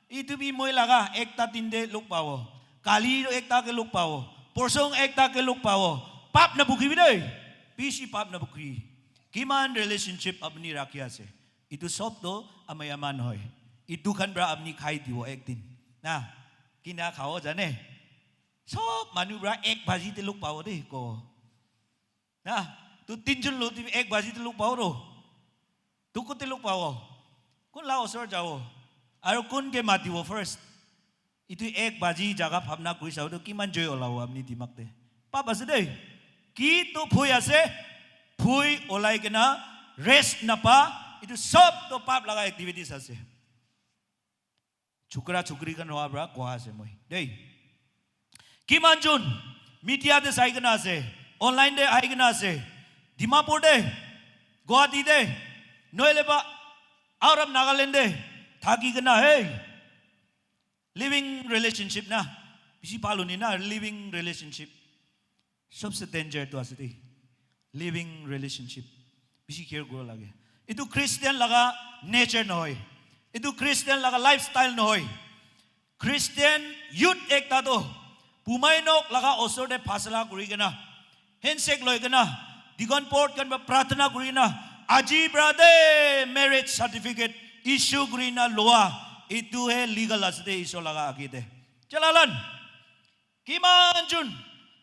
itu bi moi laga ekta tinde luk pawo kali ekta ke luk pawo porsong ekta ke luk pawo pap na bukhi bi de pisi pap na bukhi kiman relationship apni rakhi ase itu sob to amayaman hoy itu kan bra apni khai dibo ekdin na kina khao jane sob manu bra ek bhaji te luk pawo de ko na tu tinjun lo ti ek bhaji te luk pawo ro tu ko te luk pawo kun lao sor jao aro kun ke matibo first itu ek bhaji jaga bhavna koi sao to kiman joy olawo apni dimak te pap ase de ki tu phui ase phui olai kena rest na pa itu sob to pap laga activities ase chukra chukri kan roa bra ko ase moi dei kimanjun media de sai kana ase online de ai kana ase dimapur de guwahati de noileba out of nagaland de thagi kana hey living relationship na bisi paluni na living relationship सबसे danger to ase dei living relationship bisi care go lage itu Christian laga nature noy itu Christian laga lifestyle noy Christian youth ekta do pumai nok laga osor de phasala kuri gena handshake loi gena digon port kan ba pratana kuri na aji brother marriage certificate issue kuri na loa itu he legal asde iso laga agide chalalan kimanjun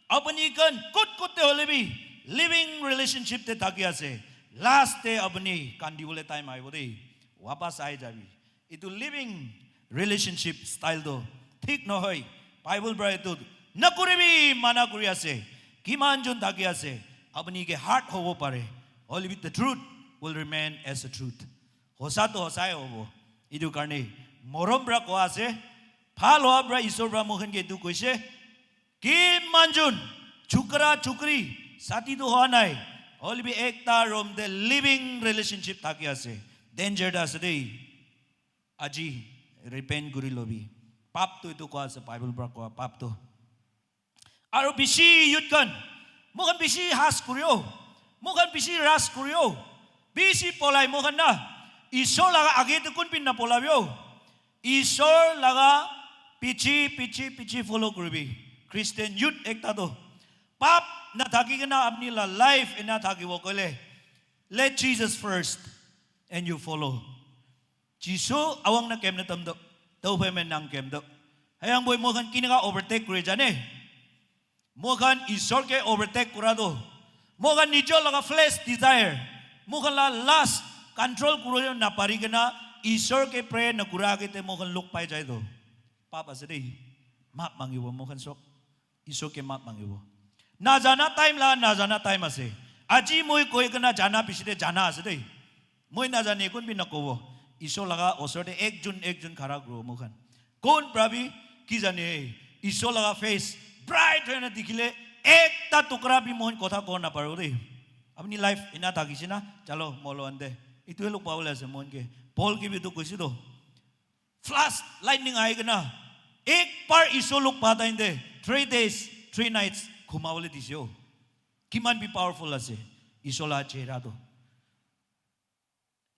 apni kan kut te holebi living relationship te thaki ase last day apni kandi bole time ai bode wapas ai jabi itu living relationship style do thik no hoy bible bra itu nakuribi mana kuri ase kiman jon thaki ase apni ke heart hobo pare only with the truth will remain as a truth hosa to hosai hobo itu karne morom bra ko ase phal ho bra isor bra mohan ke tu koise kiman jon chukra chukri sati to ho nai only be ekta rom the living relationship thaki ase danger da ase dei aji repent guri lobi pap to itu ko ase bible bra ko pap to aro bisi yut kan mokan bisi has kuryo mokan bisi ras kuryo bisi polai mokan na isor laga age to kun pin na polabyo isor laga pichi follow kurbi Christian youth ekta to pap na thaki na apni la life ena thaki wo kole let Jesus first and you follow jisu awang na kem na tamdo tau phe men nang kem do hayang boy mo kan kinaga overtake kure jane mo kan isor ke overtake kurado mo kan nijo laga flesh desire mo kan la last control kuro na pari na isor ke pray na kura ke te mo kan look pai jai do papa se dei map mangiwo mo kan sok isor ke map mangiwo na jana time ase Aji moi koi kena jana pisite jana ase dei. Moi na jane kun bi nakobo. Iso laga osorde ek jun khara gro mukhan. Kon prabi ki jane iso laga face bright hoina dikhile ekta tukra bi mohon kotha ko na paro dei. Apni life ina thakise na chalo molo ande. Itu lok paul ase mohon ke. Paul ki bi to koisi do. Flash lightning aigena. Ek par iso lok pata inde 3 days 3 nights khumawale disyo. Kiman bi powerful ase iso la chera do.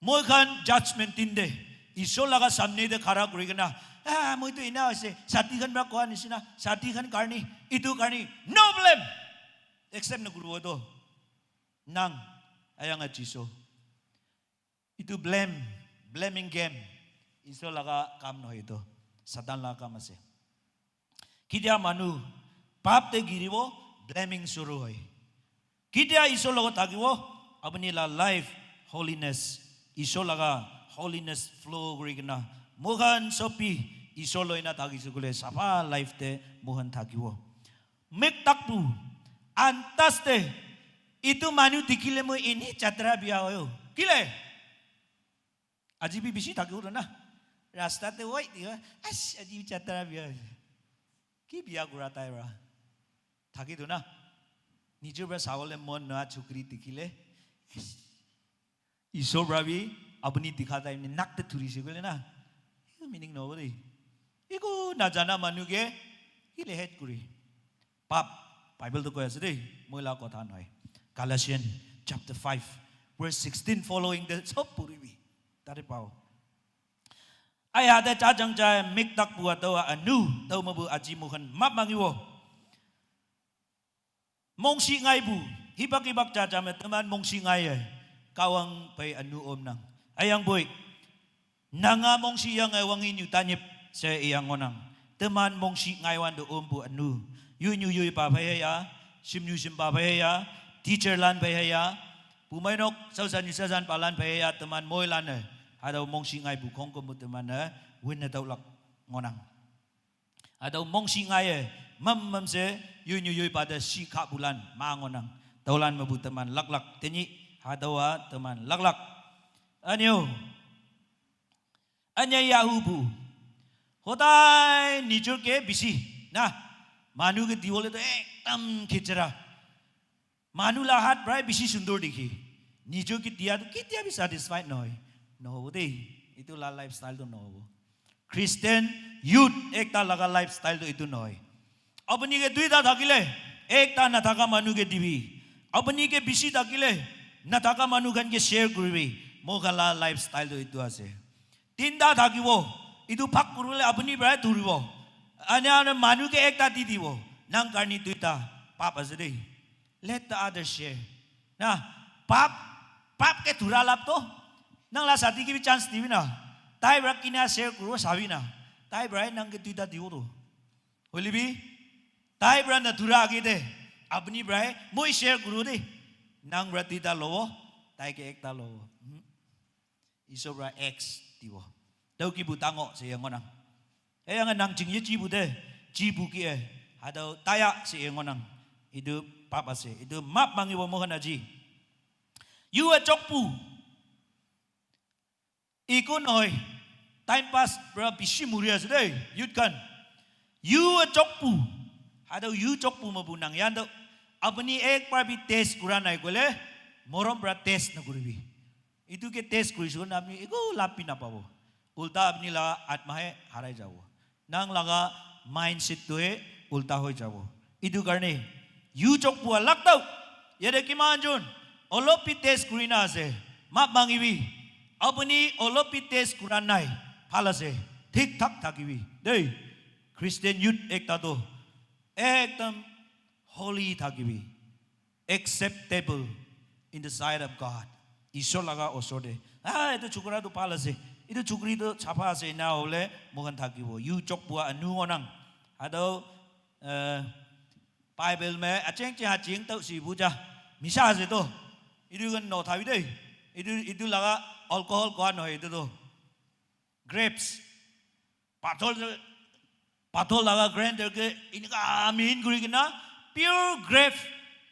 Moi khan judgment inde iso laga samne de khara kurigena moi to ina ase sati khan ba ko anisina sati khan karni itu karni no blame except na guru do nang ayang achiso itu blaming game iso laga kam no ito satan laga kam ase kidia manu pap te giribo blaming suru hoy kidia iso laga tagibo apni la life holiness iso laga holiness flow rigna mohan sopi iso loina tagisugule sapa life te mohan thagibo mek takpu antaste itu manu dikile mo ini chatra biya hoyo kile ajibi bisi thagibo na rasta te oi diga as ajibi chatra biya ki biya gura taira thagido na nijor ba sawale mon na chukri dikile Iso bravi apni dikhata है nakte thuri se gole na meaning no bari iko na jana manu ke ile het kuri pap bible to koy ase dei moila kotha noi Galatians chapter 5 verse 16 following the sob puri bi tare pao ai ada cha jang cha mik tak bua to anu to mabu aji mukhan map mangiwo mongsi ngai bu hibak cha cha me teman mongsi ngai kawang pay anu om nang ayang boy nanga mong siyang ay wangin yu tanyip sa iyang onang teman mong si ngaywan do om bu anu yu pa payaya sim pa payaya teacher lan payaya pumainok sausan palan payaya teman moy lan adaw mong si ngay bu kong ko teman win na daw lak ngonang adaw mong si ngay mam se yu pa da si ka bulan mangonang taulan mabu teman lak tenyi hadawa teman lak anyo anya yahubu hotai nijur ke bisi na manu ke diwale to ekdam khichra manu la hat brai bisi sundur dikhi nijur ke dia to kitia bi satisfied noi no dei itu la lifestyle to no Christian youth ekta laga lifestyle to itu noi apni ke duita thakile ekta na thaka manu ke dibi apni ke bisi thakile na taka manukan ke share kuribi mogala lifestyle to itu ase tinda thakibo itu phak kurule apni brai thuribo anya manu ke ekta didibo nang karni tuita pap ase dei let the others share na pap ke thuralap to nang la sati ki chance dibi na tai bra kina share kuro sabi na tai brai nang ke tuita dibo to holibi tai bra na thura age de apni brai moi share kuro de nang berarti dah lowo, tai ke ek dah lowo. Iso bra X tiwo. Tau ki butango siya ngonang. Yang nang jingye jibu de, jibu ki ada taya siya ngonang. Itu papa se, itu map mangi wo mohan aji. You a chokpu. Iku noi, time pass bra bisi muria sedai, yut kan. You a chokpu. Ada you chokpu mabunang yando. अपनी एक बार भी test कुरा नहीं कोले मोरम बरा test न कुरी itu ke test कुरी सुन अपनी एको लापी ना पावो उल्टा अपनी ला आत्मा है हाराई जाओ nang laga mindset to है उल्टा हो जाओ itu करने you चौक बुआ लगता ये देखी मांजून ओलोपी टेस्ट कुरी ना से माप मांगी भी अपनी ओलोपी टेस्ट कुरा नहीं फाला से ठीक ठाक थाकी भी दे Christian youth एक ता तो एकदम holy thagibi acceptable in the sight of God iso laga osode itu chukra to palase itu chukri to chapa ase na ole mohan thagibo you chokbua anu onang ado bible me acheng cha ching tau si buja misa ase to itu kan no thabi dei itu laga alcohol ko no itu to grapes patol laga grinder ke ini ka amin guri kena pure grape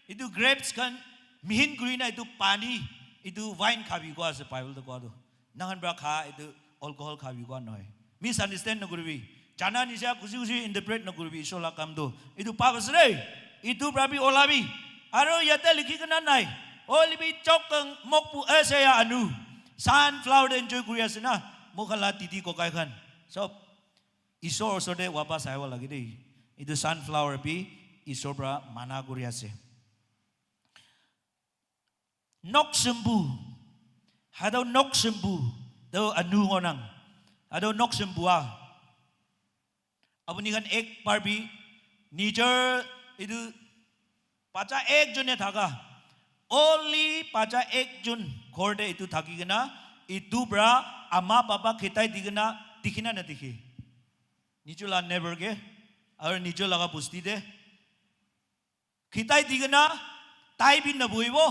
itu grapes kan mihin guri na itu pani itu wine khabi ko ase Bible to ko do nangan bra kha itu alcohol khabi ko noi misunderstand na guri jana ni sia kusi interpret na guri isola kam do itu pabas re itu brabi olabi aro yate likhi kana nai olibi chokang mokpu ase ya anu sunflower enjoy guri ase na mokhala titi ko kai khan so isor so de wapas aiwa lagi dei itu sunflower pi isor bra mana guri ase nok sembu hado nok sembu do anu ngonang hado nok sembua apni kan ek parbi nijer itu pacha ek jone thaga only pacha ek jun khorde itu thaki gena itu bra ama papa khitai digena dikhina na dikhi nichula never ge aur nichula laga pusti de khitai digena tai bin na boibo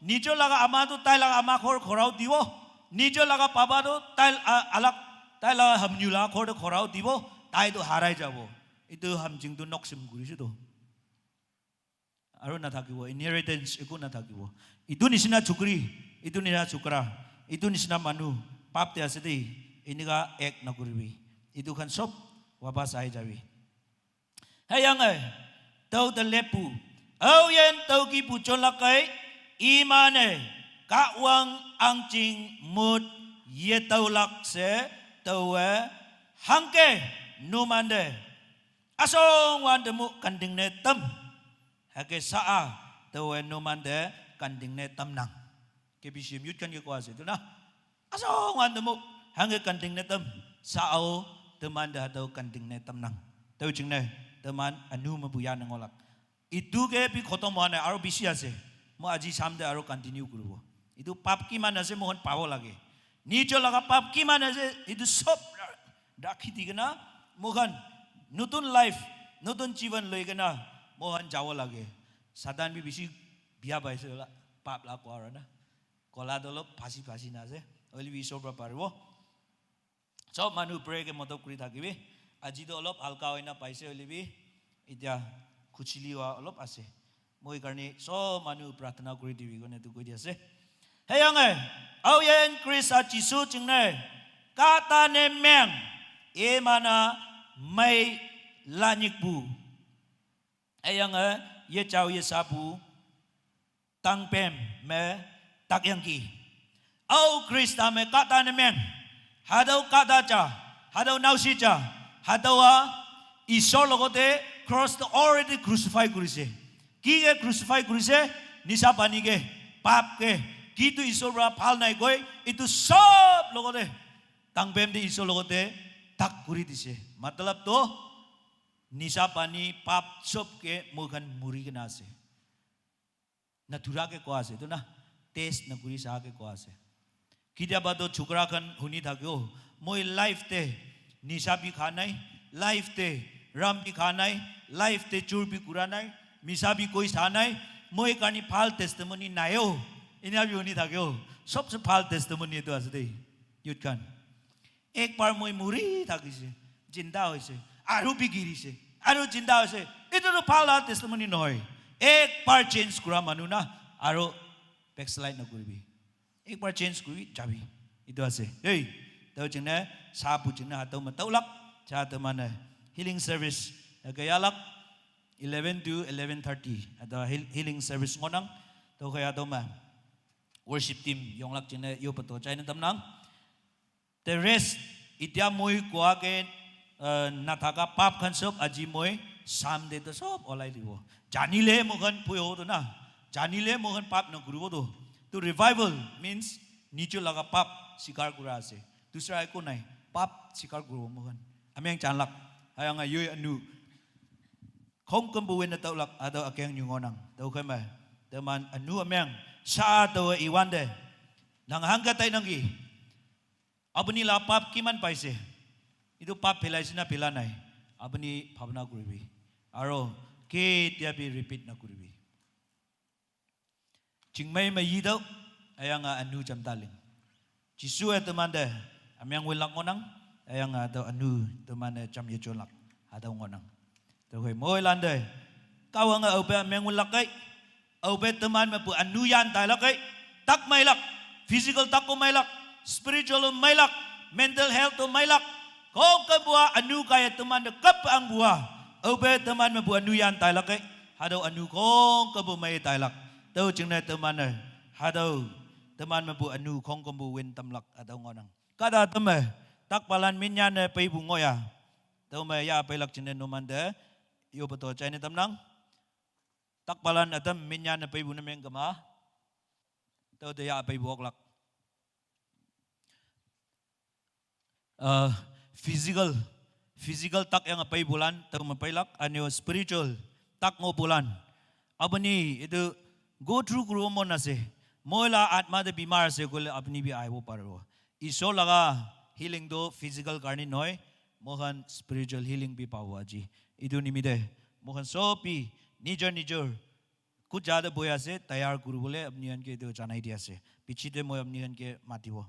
nicho laga ama to tai laga ama khor khorau dibo nicho laga papa to tai alak tai laga hamnyula khor to khorau dibo tai to harai jabo itu hamjing to noksim guri su to aro na thakibo inheritance eku na thakibo itu nisina chukri itu nira chukra itu nisina manu pap te ase dei iniga ek na guribi itu khan sob wapas ai jabi hayang ai tau de lepu au yen tau ki pu chon lakai imane ka wang ang ching mut ye tau lak se tau hangke numande asong wan de mu kanding ne tam hake saa tau numande kanding ne tam nang ke bisim yut kan ke kwa se tu na asong wan de mu hangke kanding ne tam sao teman dah tau kanding ne tam nang tau ching ne teman anu mabuya nang olak itu ke pi khotom hone aro bisi ase mo aji samde aro continue kurubo itu pap ki man ase mohon pawo lage nicho laga pap ki man ase itu sob rakhi digena mohan nutun life nutun jivan loigena mohan jawo lage sadan bi bisi biya baise la pap la ko na kola dolo phasi na ase oli bi sobra parbo sob manu pray ke moto kuri thakibe aji do olop halka hoina paise oli bi itia kuchili wa olop ase moi karni so manu pratana kuri dibi gone tu koi ase heyang au yen Chris a jisu chingne kata ne meng e mana mai lanik bu heyang ye chau ye sabu tang pem me tak yang ki au Chris ta me kata ne meng hadau kata cha hadau nausi cha hadau isor logote cross the already crucified kurise ki ke crucify kurise nisa pani ke pap ke ki tu isor bra phal nai goi itu sob logote tangbem de isor logote tak kuri dise matlab to nisa pani pap sob ke mogan muri ke na ase na thura ke ko ase to na taste na kuri sa ke ko ase kidia ba do chukra kan huni thakyo moi life te nisa bi khanai life te ram bi khanai life te chur bi kuranai misa bi koi thanai moi kani phal testimony nayo ina bi huni thakyo सबसे फाल testimony to ase dei yut kan ek bar moi muri thakise jinda hoise aru bi girise aru jinda hoise itu to phal testimony noy ek bar change kura manu na aru backslide na kuribi ek bar change kuri jabi itu ase ei tau jingna sabu jingna hatau matulak cha ta mana healing service gayalak 11 to 11:30 ada healing service ngonang to kaya to ma worship team yonglak jingna yo pato chaina tamnang the rest itya moi kwa ke nathaka pap khan sob aji moi sam de to sob olai libo janile mohan puyo to na janile mohan pap na guru do to revival means nicho laga pap sikar kura ase dusra ko nai pap sikar guru mohan ameng chanlak ayang ayoy anu không cầm bùi na tàu lạc ở đâu akeng nhung ngonang đâu khai mà đâu man anu ameng sa đâu iwan de nang hangga tay nangi abni la pap kiman paise itu pap pelai sina pelanai abni bhavna kuribi aro ke tiapi repeat na kuribi chingmai mai yidau ayang anu jam taling jisu teman de ameng wilak ngonang ayang ada anu teman jam yejolak ada ngonang tôi hỏi mỗi lần đây cao hơn ở bên mình muốn lắc ấy au bet teman mapu anuyan tailak kai tak mailak physical tak ko mailak spiritual mailak mental health to mailak kau ke buah anu kaya teman de kep ang buah au bet teman mapu anuyan tailak kai hadau anu kong ke bu mai tailak tau chingna teman ne hadau teman mapu anu kong ke bu win tamlak atau ngonang kada teme tak palan minyan ne pai bu ngoya tau me ya pai lak chinen noman de yo beto chai ne tamnang tak palan atam minyan na pai bu na meng kama tau de ya pai bu lak physical tak yang pai bulan tau me pai lak anyo spiritual tak ngo bulan abani itu go through guru mon na se moila atma de bimar se kole apni bi ai wo paro iso laga healing do physical karni noy mohan spiritual healing bi pawa ji idu nimide mohan sopi निजर कुछ ज़्यादा बोया से तैयार करूँ बोले अपनी हन के तो जाना ही दिया से पीछे ते मोय अपनी हन के माती वो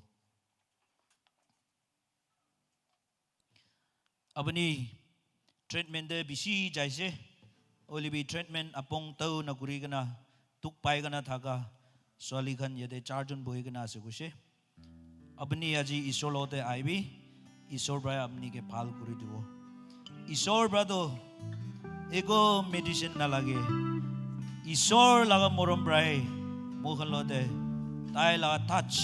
अपनी ट्रीटमेंट दे बिसी जाइसे ओली भी ट्रीटमेंट अपोंग तो न कुरी कना तुक पाए कना थाका स्वाली खन ये दे चार्जन बोए कना से कुछ अपनी अजी ईश्वर लोटे आई भी ईश्वर ब्राय अपनी के पाल कुरी दो ईश्वर ब्रा तो ego medicine na lagi isor laga morom brai mohan lote tai laga touch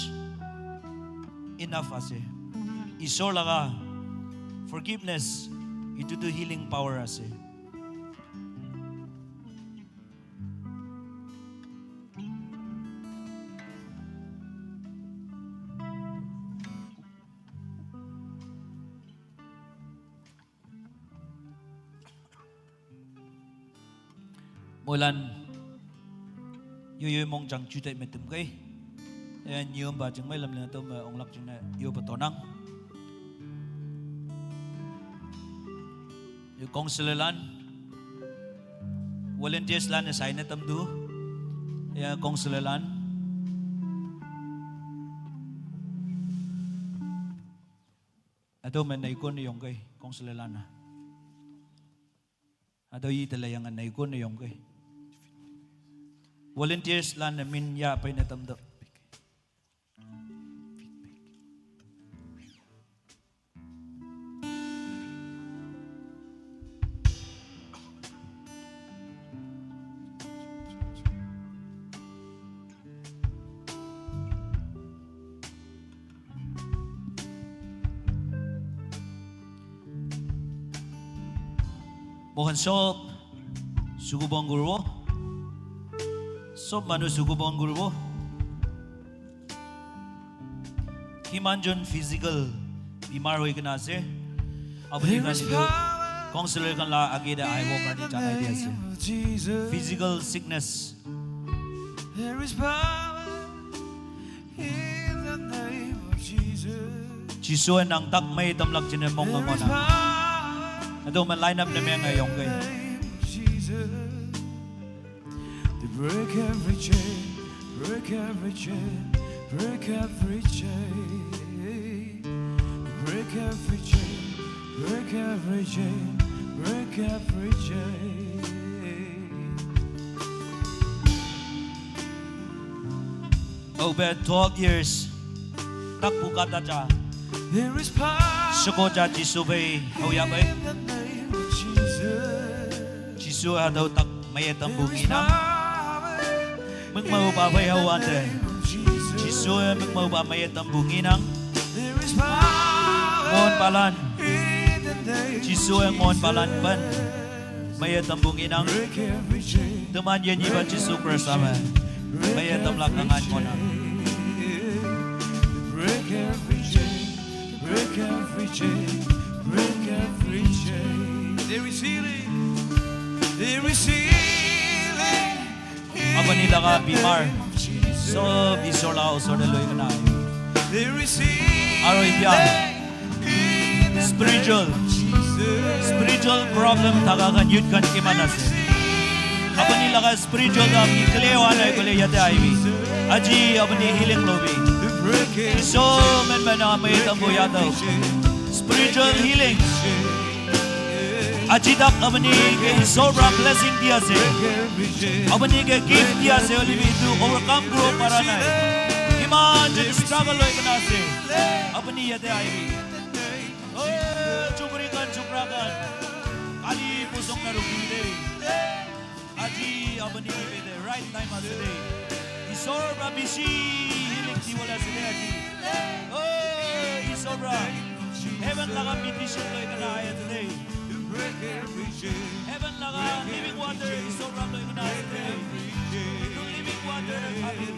enough ase isor laga forgiveness itu to healing power ase Molan yo mong jang chu tai metum kai nhiều bà chừng mấy lần nữa tôi mà ông lập chừng này yêu bà tổ năng yêu công sơ lan volunteers lan sai na tâm du ya công sơ lan ato men nai kon yong kai công sơ lan à ato yi tele yang nai kon yong kai volunteers lan na min ya pa na tam do Mohan sob sugubong guru sob manu sugubong guru himanjon physical bimar hoi kana se abni kan itu counselor kan la age da ai wo kan chana dia se physical sickness There is power in the name of Jesus. chiso nang tak mai tamlak chine mong ngona Ado man line up na mga ngayong kay. To break every chain, break every chain, break every chain, break every chain, break every chain, break every chain. Over 12 years, takpo kata cha. There is power Suko cha chiso bay hawya bay. in the name of Jesus. Chiso hadaw tak mayetang bunginang. Power Magmao pa bay hawan de. in the name of Jesus. Chiso magmao pa mayetang bunginang. There is power Ngon palan. in the name of Chiso ngon palan ban. Mayetang bunginang. break every chain. Teman yan iba chiso bersama. Mayetang lakangan mo na. Break every chain, break every chain, break every chain. There is healing, there is healing. Apa nila ka bimar. of Jesus. So bisolao so daloy ka na. There is healing. Aroy biya. in the Spiritual. name of Jesus. Spiritual problem tagakan yun kan kimanas. Apa nila ka spiritual ka miklewa na ikuli yate aibi. Aji apa ni healing lobby. To break every So men na may tambo yata. Spiritual healing. Ajidak abani ke sobra blessing dia se. Abani ke gift dia se oli to overcome grow paranai. Imagine struggle loy kana se. Abani yate ai. Oh chukrikan chukrakan. Ali pusong na rugile. Aji abani ke the right time of the day. Isobra bishi hiling ti wala sila aji. Oh isobra. Heaven laga petition loy kana ay today. Heaven laga living water isobra loy kana ay today. Living water abi.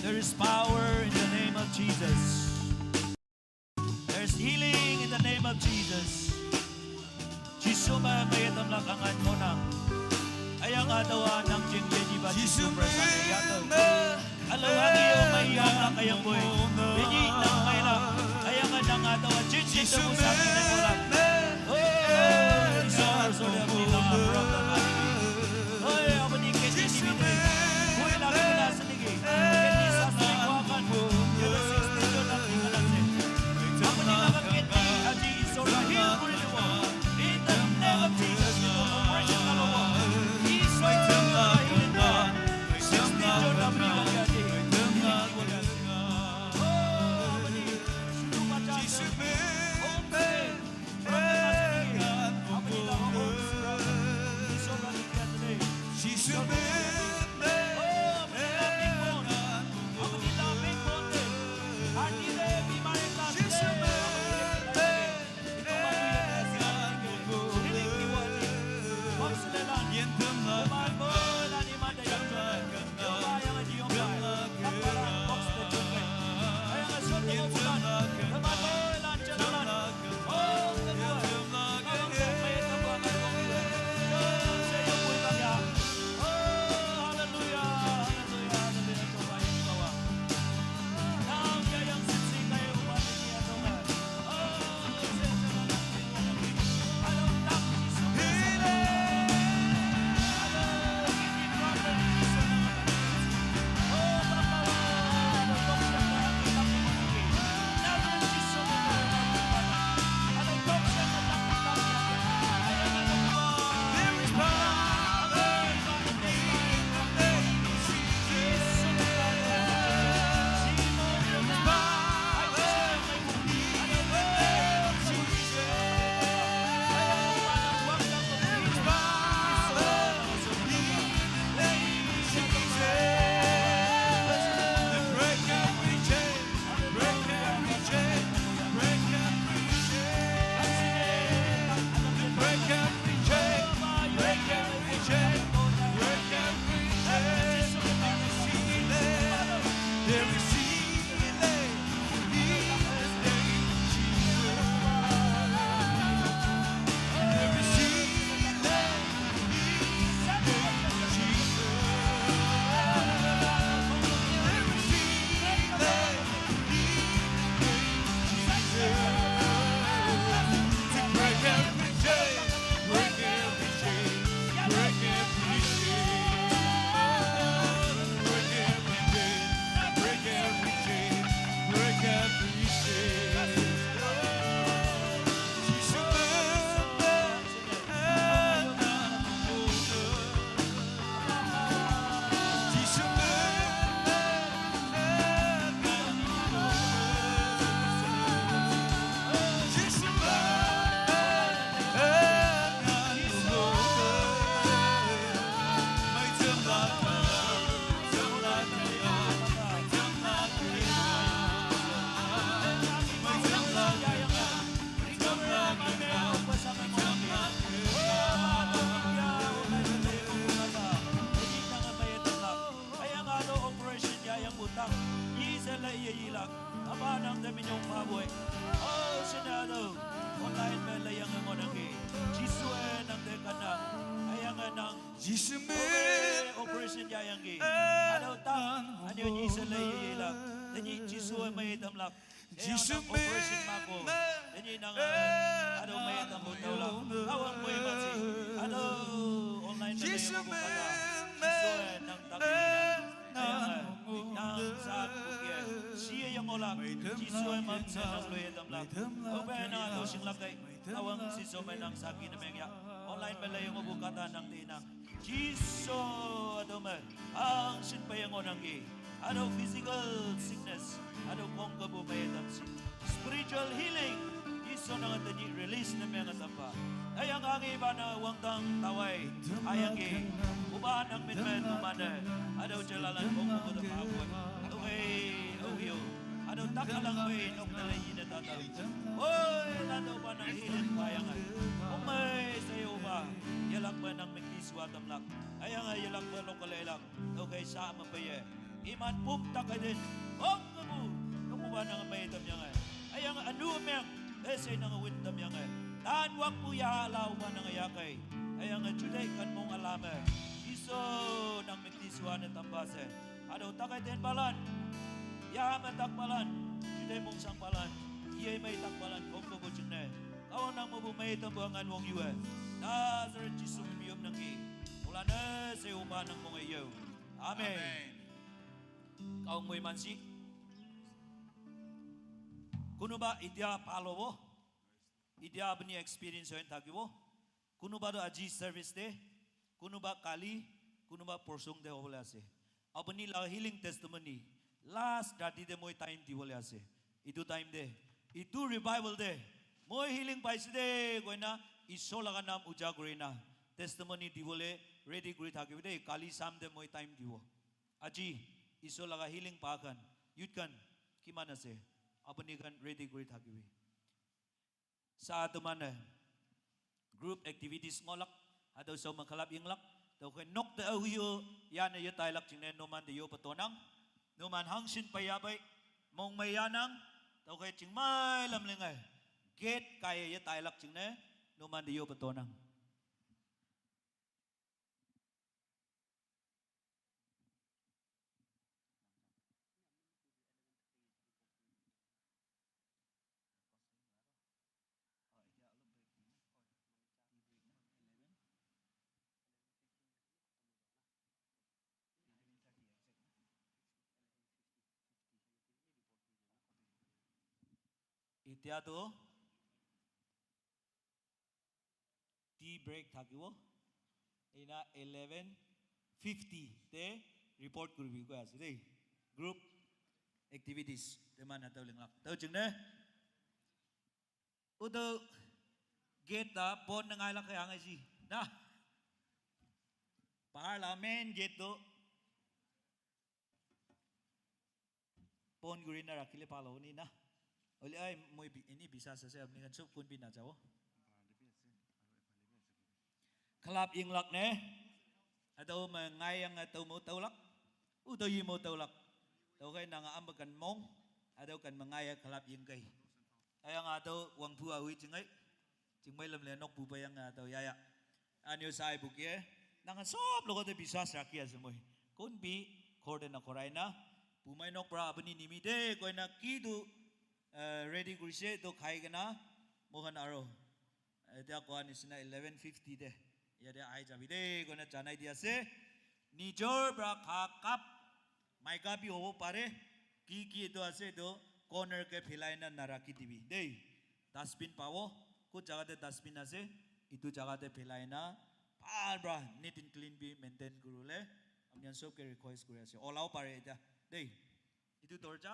There is power in the name of Jesus. There's healing in the name of Jesus. Jisuma mayatam lang angan mo nang ayang adawa ng jingye ba Jisuma sa yato. Alawang iyo mayang lang kayang boy. Bini nang mayang ayang nang adawa jingye sa mo sa akin ng ulam. Oh, isar so na bilang from the body. Oh, ako ni kasi ni bini. Kuya lang na sa nigi. Kini sa singwakan mo. Yung 60 yun ang tingalasin. Ako ni nakakit ni Aji Isor na hilpul niyo. In the name of Jesus, ito operation na mo. Isor na hilin mo. 60 yun ang bilang yati. Oh, mani. Sulupa dyan. Hongben. From the Masini. Ako ni nakakot. yilak abanang daminyong paboy oh sinado online ba layang ang onagi jisue nang dekanang ayang nang 지수면 operation yayanggi ano tang ano yung isa layilak danyi jisue may tamlak operation mako danyi nang ano may tamutawlak awang mo yung mansi ano online ba layang mo kata jisue nang takinan nang saat bukya siya yung olak jisue man sa nagloy tamlak open na ito siyang lakay awang si Somay nang sakin na mengya online ba layang mo kata ng tinang Jiso adome ang sinpayangon ang ano physical sickness ano kung kabubayan si spiritual healing Jiso nang atani release na mga tamba ayang ang iba na wangtang taway ayang uban ang minmen umana ano jalalan kung kabubayan okay oyo ano takalang way nok nalayin na tata oy lalo ba ng healing bayangan umay sayo ba yalak ba ng magdiswa tamlak ayang yalak ba lokalelak okay sa mapaye iman pumta ka din oh kamu ba nang may tamyang ayang anu meng esay nang wintam yang tan wak po yalaw ba nang ayakay ayang juday kan mong alame iso nang magdiswa na tambase ano takay din balan ya matakbalan juday mong sangpalan iyay may takbalan kung kabudyong na kawan nang mabumay tambuangan mong yuwa Nazareth Jesus biyom nang mula na sa upa ng mga iyo. Amen. Kaong mo'y mansi. Kuno ba idya palo mo? Idya ba niya experience yung tagi mo? Kuno ba do aji service de? Kuno ba kali? Kuno ba porsong de wala se? Abo nila healing testimony. Last dati de mo'y time di wala se. Itu time de. Itu revival de. Mo'y healing pa isi de. Kaya na isola ka nam ujaguri na testimony diwole ready guri thakibi de kali samde moi time diwo aji isola ka healing pakan yutkan kimana se apni kan ready guri thakibi sa tumana group activities ngolak ado so makhalap inglak to kay nok de awiyo yana yatay lak jingne no man de yo patonang no man hangsin payabay mong mayanang to kay chingmay lamlingay get kaya yatay lak jingne no man diyo patonang. Itya to tea break থাকিব এনা 11:50 তে report করবি কই আছে দেই group activities teman ataw linglak taw jingne udo gate ta bon na ngai la kaya ngai si na parliament gate to pon gurin na rakile palo ni na oli ay moi ini bisa sa sa ni kan sup kun bin na jawo Kalap inglak ne, atau mengayang atau mau taulak, uto yi mau taulak, tau kay nangaambakan mong, atau kan mengaya kalap ingkay. Ayang atau wang pu awi cingay, cingmay lam lenok pu bayang atau yaya. Anyo sa ibukye, nangan sob lo kote bisa sakya semoy. Kun bi korde na koray na, pumay nok pra abani nimide, koy na kidu ready grise to kay gana, mohan aro. Ito ako anis na 11:50 de. Yada ay jabi de kona janai dia se nijor bra khakap mai ka pi hobo pare ki to ase do corner ke philai na naraki dibi dei dustbin pawo ku jaga te dustbin ase itu jaga te philai na par bra neat and clean bi maintain kurule amyan sob ke request kure ase all out pare eta dei itu dorja